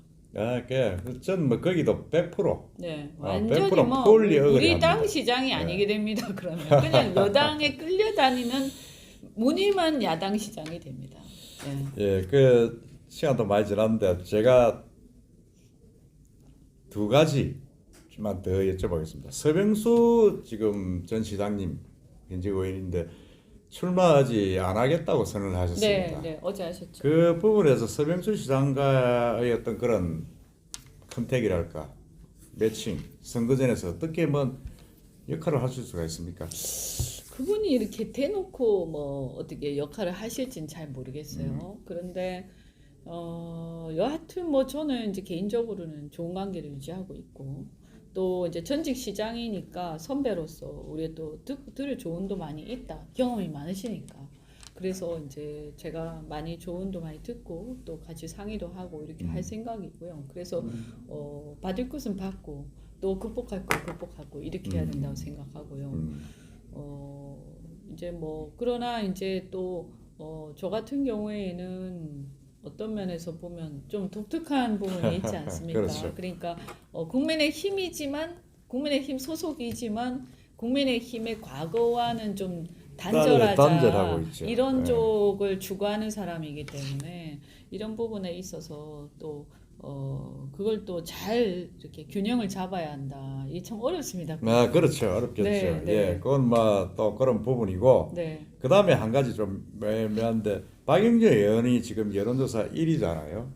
전뭐 거기도 100%. 네, 100% 완전히 뭐 폴리 우리 어그리합니다. 당 시장이 아니게 됩니다. 그러면 그냥 여당에 끌려다니는 무늬만 야당 시장이 됩니다. 네. 예, 그 시간도 많이 지났는데 제가 두 가지만 더 여쭤보겠습니다. 서병수 지금 전 시장님 현직 의원인데 출마하지 안 하겠다고 선언을 네, 하셨습니다. 네, 어제 하셨죠. 그 부분에서 서병수 시장과의 어떤 그런 컨택이랄까 매칭 선거전에서 어떻게 뭐 역할을 하실 수가 있습니까? 그분이 이렇게 대놓고 뭐 어떻게 역할을 하실지는 잘 모르겠어요. 그런데 여하튼 뭐 저는 이제 개인적으로는 좋은 관계를 유지하고 있고 또 이제 전직 시장이니까 선배로서 우리가 또 들을 조언도 많이 있다. 경험이 많으시니까. 그래서 이제 제가 많이 조언도 많이 듣고 또 같이 상의도 하고 이렇게 할 생각이고요. 그래서 받을 것은 받고 또 극복할 거 극복하고 이렇게 해야 된다고 생각하고요. 이제 뭐 그러나 이제 또 저 같은 경우에는 어떤 면에서 보면 좀 독특한 부분이 있지 않습니까? 그렇죠. 그러니까 국민의힘이지만 국민의힘 소속이지만 국민의힘의 과거와는 좀 단절하자 단절하고 있죠. 이런 네. 쪽을 추구하는 사람이기 때문에 이런 부분에 있어서 또 그걸 또 잘 이렇게 균형을 잡아야 한다. 이게 참 어렵습니다. 아, 그렇죠. 어렵겠죠. 네, 네. 예, 그건 뭐 또 그런 부분이고. 네. 그 다음에 한 가지 좀 애매한데 박영재 의원이 지금 여론조사 1위잖아요.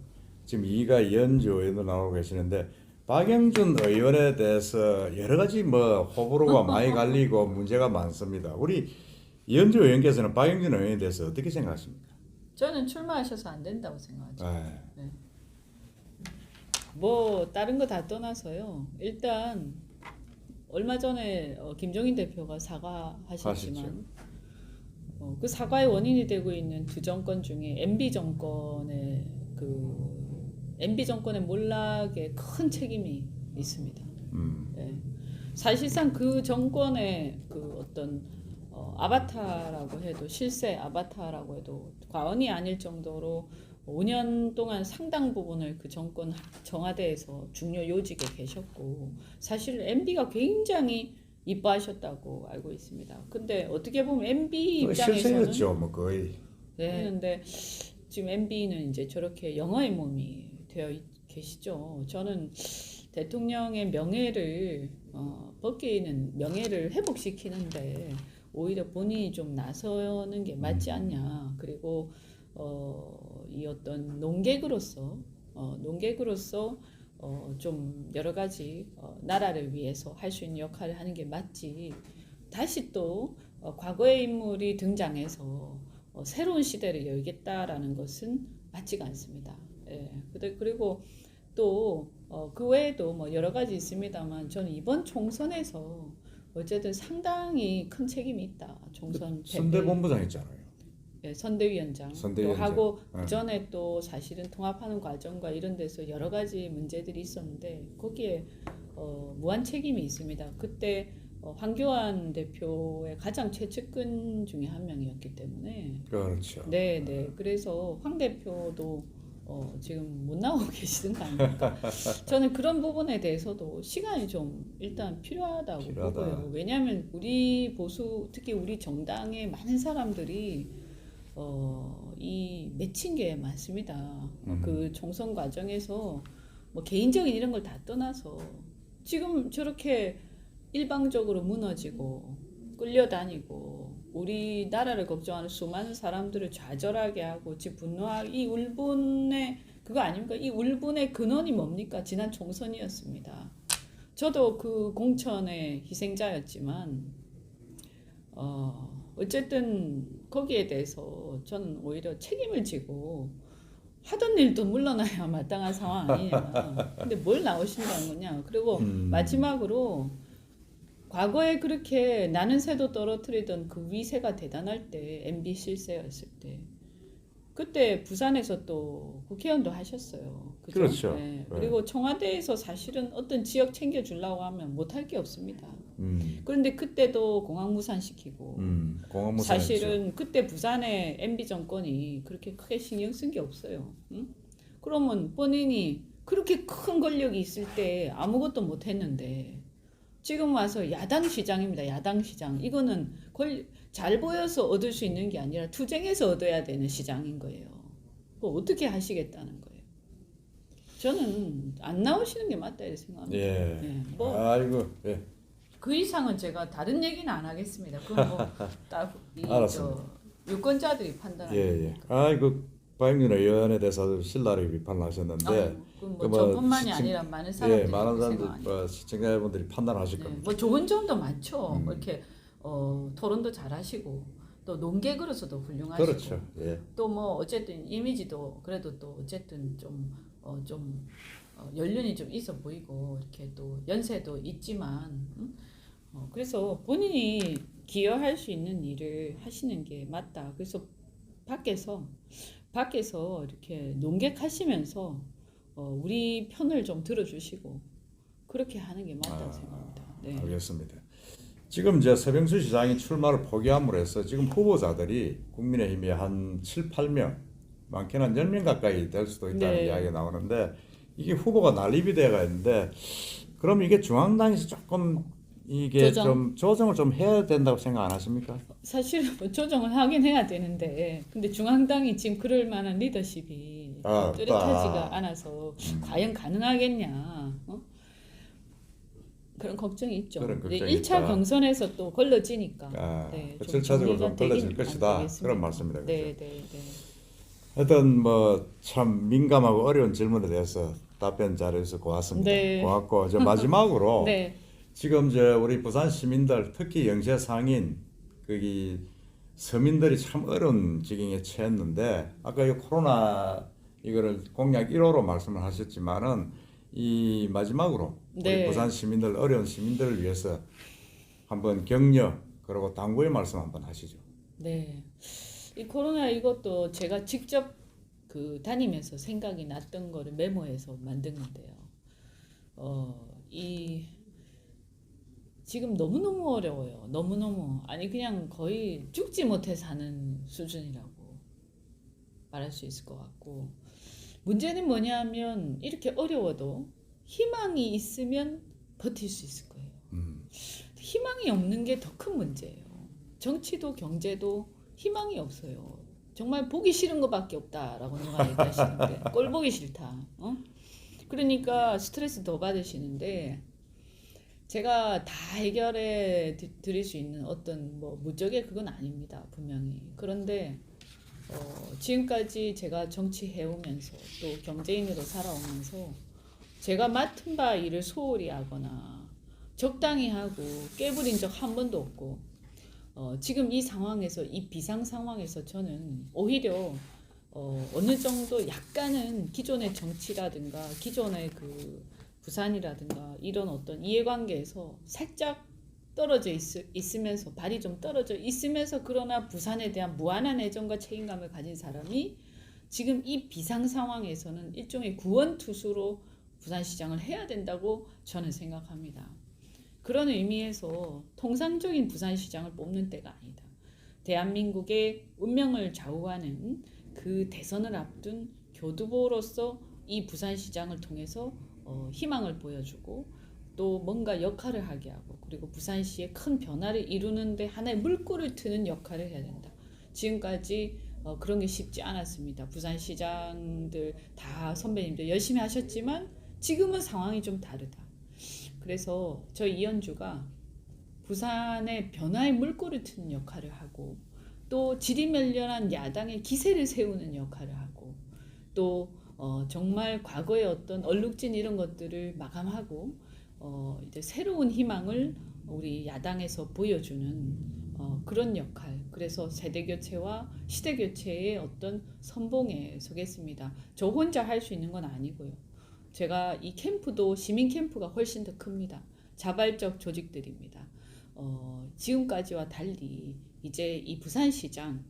지금 2위가 이현주 의원도 나오고 계시는데 박영준 의원에 대해서 여러 가지 뭐 호불호가 많이 갈리고 문제가 많습니다. 우리 이현주 의원께서는 박영준 의원에 대해서 어떻게 생각하십니까? 저는 출마하셔서 안 된다고 생각하죠. 아, 네. 뭐 다른 거 다 떠나서요. 일단 얼마 전에 김종인 대표가 사과하셨지만 그 사과의 원인이 되고 있는 두 정권 중에 MB 정권의 MB 정권의 몰락에 큰 책임이 있습니다. 네. 사실상 그 정권의 그 어떤 아바타라고 해도 실세 아바타라고 해도 과언이 아닐 정도로 5년 동안 상당 부분을 그 정권 청와대에서 중요 요직에 계셨고 사실 MB가 굉장히 이뻐하셨다고 알고 있습니다. 근데 어떻게 보면 MB 입장에서는 실세였죠, 뭐 거의. 네, 근데 지금 MB는 이제 저렇게 영어의 몸이 되어 계시죠. 저는 대통령의 명예를 벗기는 명예를 회복시키는데 오히려 본인이 좀 나서는 게 맞지 않냐. 그리고 이 어떤 논객으로서 좀 여러 가지 나라를 위해서 할 수 있는 역할을 하는 게 맞지. 다시 또 과거의 인물이 등장해서 새로운 시대를 열겠다라는 것은 맞지가 않습니다. 예. 그리고 또 그 외에도 뭐 여러 가지 있습니다만 저는 이번 총선에서 어쨌든 상당히 큰 책임이 있다. 총선 선대본부장 있잖아요. 예, 선대위원장 또 하고 그 전에 또 사실은 통합하는 과정과 이런 데서 여러 가지 문제들이 있었는데 거기에 무한 책임이 있습니다. 그때 황교안 대표의 가장 최측근 중에 한 명이었기 때문에 그렇죠. 네. 그래서 황 대표도 지금 못 나오고 계시는 거 아닙니까? 저는 그런 부분에 대해서도 시간이 좀 일단 필요하다고 필요하다. 보고요. 왜냐하면 우리 보수, 특히 우리 정당의 많은 사람들이 이 맺힌 게 많습니다. 그 총선 과정에서 뭐 개인적인 이런 걸 다 떠나서 지금 저렇게 일방적으로 무너지고 끌려다니고 우리나라를 걱정하는 수많은 사람들을 좌절하게 하고 지 분노하게 이 울분의 그거 아닙니까? 이 울분의 근원이 뭡니까? 지난 총선이었습니다. 저도 그 공천의 희생자였지만 어쨌든 거기에 대해서 저는 오히려 책임을 지고 하던 일도 물러나야 마땅한 상황 아니냐. 근데 뭘 나오신다는 거냐. 그리고 마지막으로 과거에 그렇게 나는 새도 떨어뜨리던 그 위세가 대단할 때 MB 실세였을 때 그때 부산에서 또 국회의원도 하셨어요. 그죠? 그렇죠. 네. 그리고 청와대에서 사실은 어떤 지역 챙겨주려고 하면 못할 게 없습니다. 그런데 그때도 공항무산 시키고 공항무산 사실은 그때 부산의 MB 정권이 그렇게 크게 신경 쓴 게 없어요. 응? 그러면 본인이 그렇게 큰 권력이 있을 때 아무것도 못 했는데 지금 와서 야당 시장입니다. 야당 시장. 이거는 잘 보여서 얻을 수 있는 게 아니라 투쟁해서 얻어야 되는 시장인 거예요. 그거 어떻게 하시겠다는 거예요. 저는 안 나오시는 게 맞다 이렇게 생각합니다. 예. 네, 뭐 아이고. 예. 그 이상은 제가 다른 얘기는 안 하겠습니다. 그건 뭐딱이 알았습니다. 유권자들이 판단하는 예, 예. 아이고 박영준 의원에 대해서 신랄하게 비판을 하셨는데 뭐 저뿐만이 아니라 많은 사람들이 예, 많은 그렇게 사람들 생각하니까. 시청자분들이 판단하실 네, 겁니다. 뭐 좋은 점도 많죠. 이렇게 토론도 잘하시고 또 논객으로서도 훌륭하시고 그렇죠. 예. 또 뭐 어쨌든 이미지도 그래도 또 어쨌든 좀 연륜이 좀 있어 보이고 이렇게 또 연세도 있지만 그래서 본인이 기여할 수 있는 일을 하시는 게 맞다. 그래서 밖에서 이렇게 논객하시면서 우리 편을 좀 들어주시고 그렇게 하는 게 맞다고 생각합니다. 네. 알겠습니다. 지금 이제 서병수 시장이 출마를 포기함으로 해서 지금 후보자들이 국민의힘이 한 7, 8명, 많게는 한 10명 가까이 될 수도 있다는 네. 이야기가 나오는데 이게 후보가 난립이 되어 있는데 그럼 이게 중앙당에서 조금 이게 좀 조정을 좀 해야 된다고 생각 안 하십니까? 사실은 뭐 조정을 하긴 해야 되는데 근데 중앙당이 지금 그럴 만한 리더십이 뚜렷하지가 않아서 과연 가능하겠냐 그런 걱정이 있죠. 그런 걱정이 1차 있다. 경선에서 또 걸러지니까 그 절차적으로 좀 걸러질 것이다. 그런 말씀이다. 그렇죠? 네. 하여튼 뭐 참 민감하고 어려운 질문에 대해서 답변 잘해서 고맙습니다. 네. 고맙고 이제 마지막으로 네. 지금 우리 부산 시민들 특히 영세 상인 거기 서민들이 참 어려운 지경에 처했는데 아까 이 코로나 이거를 공약 1호로 말씀을 하셨지만은 이 마지막으로 우리 부산 시민들 어려운 시민들을 위해서 한번 격려 그리고 당부의 말씀 한번 하시죠. 네. 이 코로나 이것도 제가 직접 다니면서 생각이 났던 거를 메모해서 만든 건데요. 지금 너무너무 어려워요. 너무너무. 아니 그냥 거의 죽지 못해 사는 수준이라고 말할 수 있을 것 같고 문제는 뭐냐면 이렇게 어려워도 희망이 있으면 버틸 수 있을 거예요. 희망이 없는 게 더 큰 문제예요. 정치도 경제도 희망이 없어요. 정말 보기 싫은 것밖에 없다라고 누가 얘기하시는데 꼴 보기 싫다. 그러니까 스트레스 더 받으시는데 제가 다 해결해 드릴 수 있는 어떤 뭐 무적의 그건 아닙니다. 분명히. 그런데 지금까지 제가 정치해 오면서 또 경제인으로 살아오면서 제가 맡은 바 일을 소홀히 하거나 적당히 하고 깨부린 적 한 번도 없고 지금 이 상황에서 이 비상 상황에서 저는 오히려 어느 정도 약간은 기존의 정치라든가 기존의 부산이라든가 이런 어떤 이해관계에서 살짝 떨어져 있으면서 발이 좀 떨어져 있으면서 그러나 부산에 대한 무한한 애정과 책임감을 가진 사람이 지금 이 비상 상황에서는 일종의 구원투수로 부산시장을 해야 된다고 저는 생각합니다. 그런 의미에서 통상적인 부산시장을 뽑는 때가 아니다. 대한민국의 운명을 좌우하는 그 대선을 앞둔 교두보로서 이 부산시장을 통해서 희망을 보여주고 또 뭔가 역할을 하게 하고 그리고 부산시의 큰 변화를 이루는데 하나의 물꼬를 트는 역할을 해야 된다. 지금까지 그런 게 쉽지 않았습니다. 부산시장들 다 선배님들 열심히 하셨지만 지금은 상황이 좀 다르다. 그래서 저희 이현주가 부산의 변화의 물꼬를 트는 역할을 하고 또 지리멸렬한 야당의 기세를 세우는 역할을 하고 또 정말 과거의 어떤 얼룩진 이런 것들을 마감하고 이제 새로운 희망을 우리 야당에서 보여주는 그런 역할. 그래서 세대 교체와 시대 교체의 어떤 선봉에 서겠습니다. 저 혼자 할 수 있는 건 아니고요. 제가 이 캠프도 시민 캠프가 훨씬 더 큽니다. 자발적 조직들입니다. 지금까지와 달리 이제 이 부산시장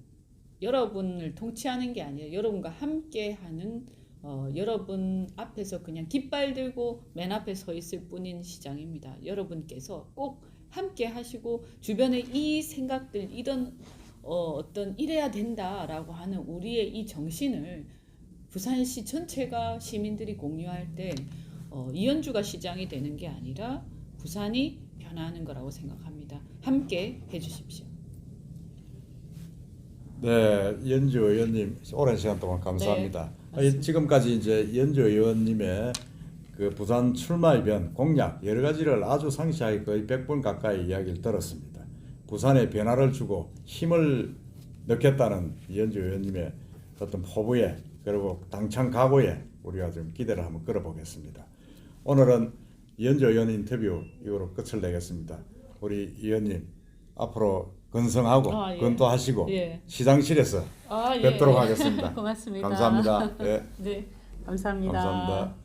여러분을 통치하는 게 아니라 여러분과 함께하는 여러분 앞에서 그냥 깃발 들고 맨 앞에 서 있을 뿐인 시장입니다. 여러분께서 꼭 함께 하시고 주변에 이 생각들 이런 어떤 이래야 된다라고 하는 우리의 이 정신을 부산시 전체가 시민들이 공유할 때 이현주가 시장이 되는 게 아니라 부산이 변화하는 거라고 생각합니다. 함께 해주십시오. 네, 이현주 의원님 오랜 시간 동안 감사합니다. 맞습니다. 지금까지 이제 이현주 의원님의 그 부산 출마 이변 공약 여러 가지를 아주 상세하게 거의 100분 가까이 이야기를 들었습니다. 부산에 변화를 주고 힘을 넣겠다는 이현주 의원님의 어떤 포부에 그리고 당찬 각오에 우리가 좀 기대를 한번 끌어보겠습니다. 오늘은 이현주 의원 인터뷰 이거로 끝을 내겠습니다. 우리 의원님 앞으로 건성하고 예. 건도하시고 예. 시장실에서 예. 뵙도록 하겠습니다. 고맙습니다. 감사합니다. 예. 네, 감사합니다. 감사합니다.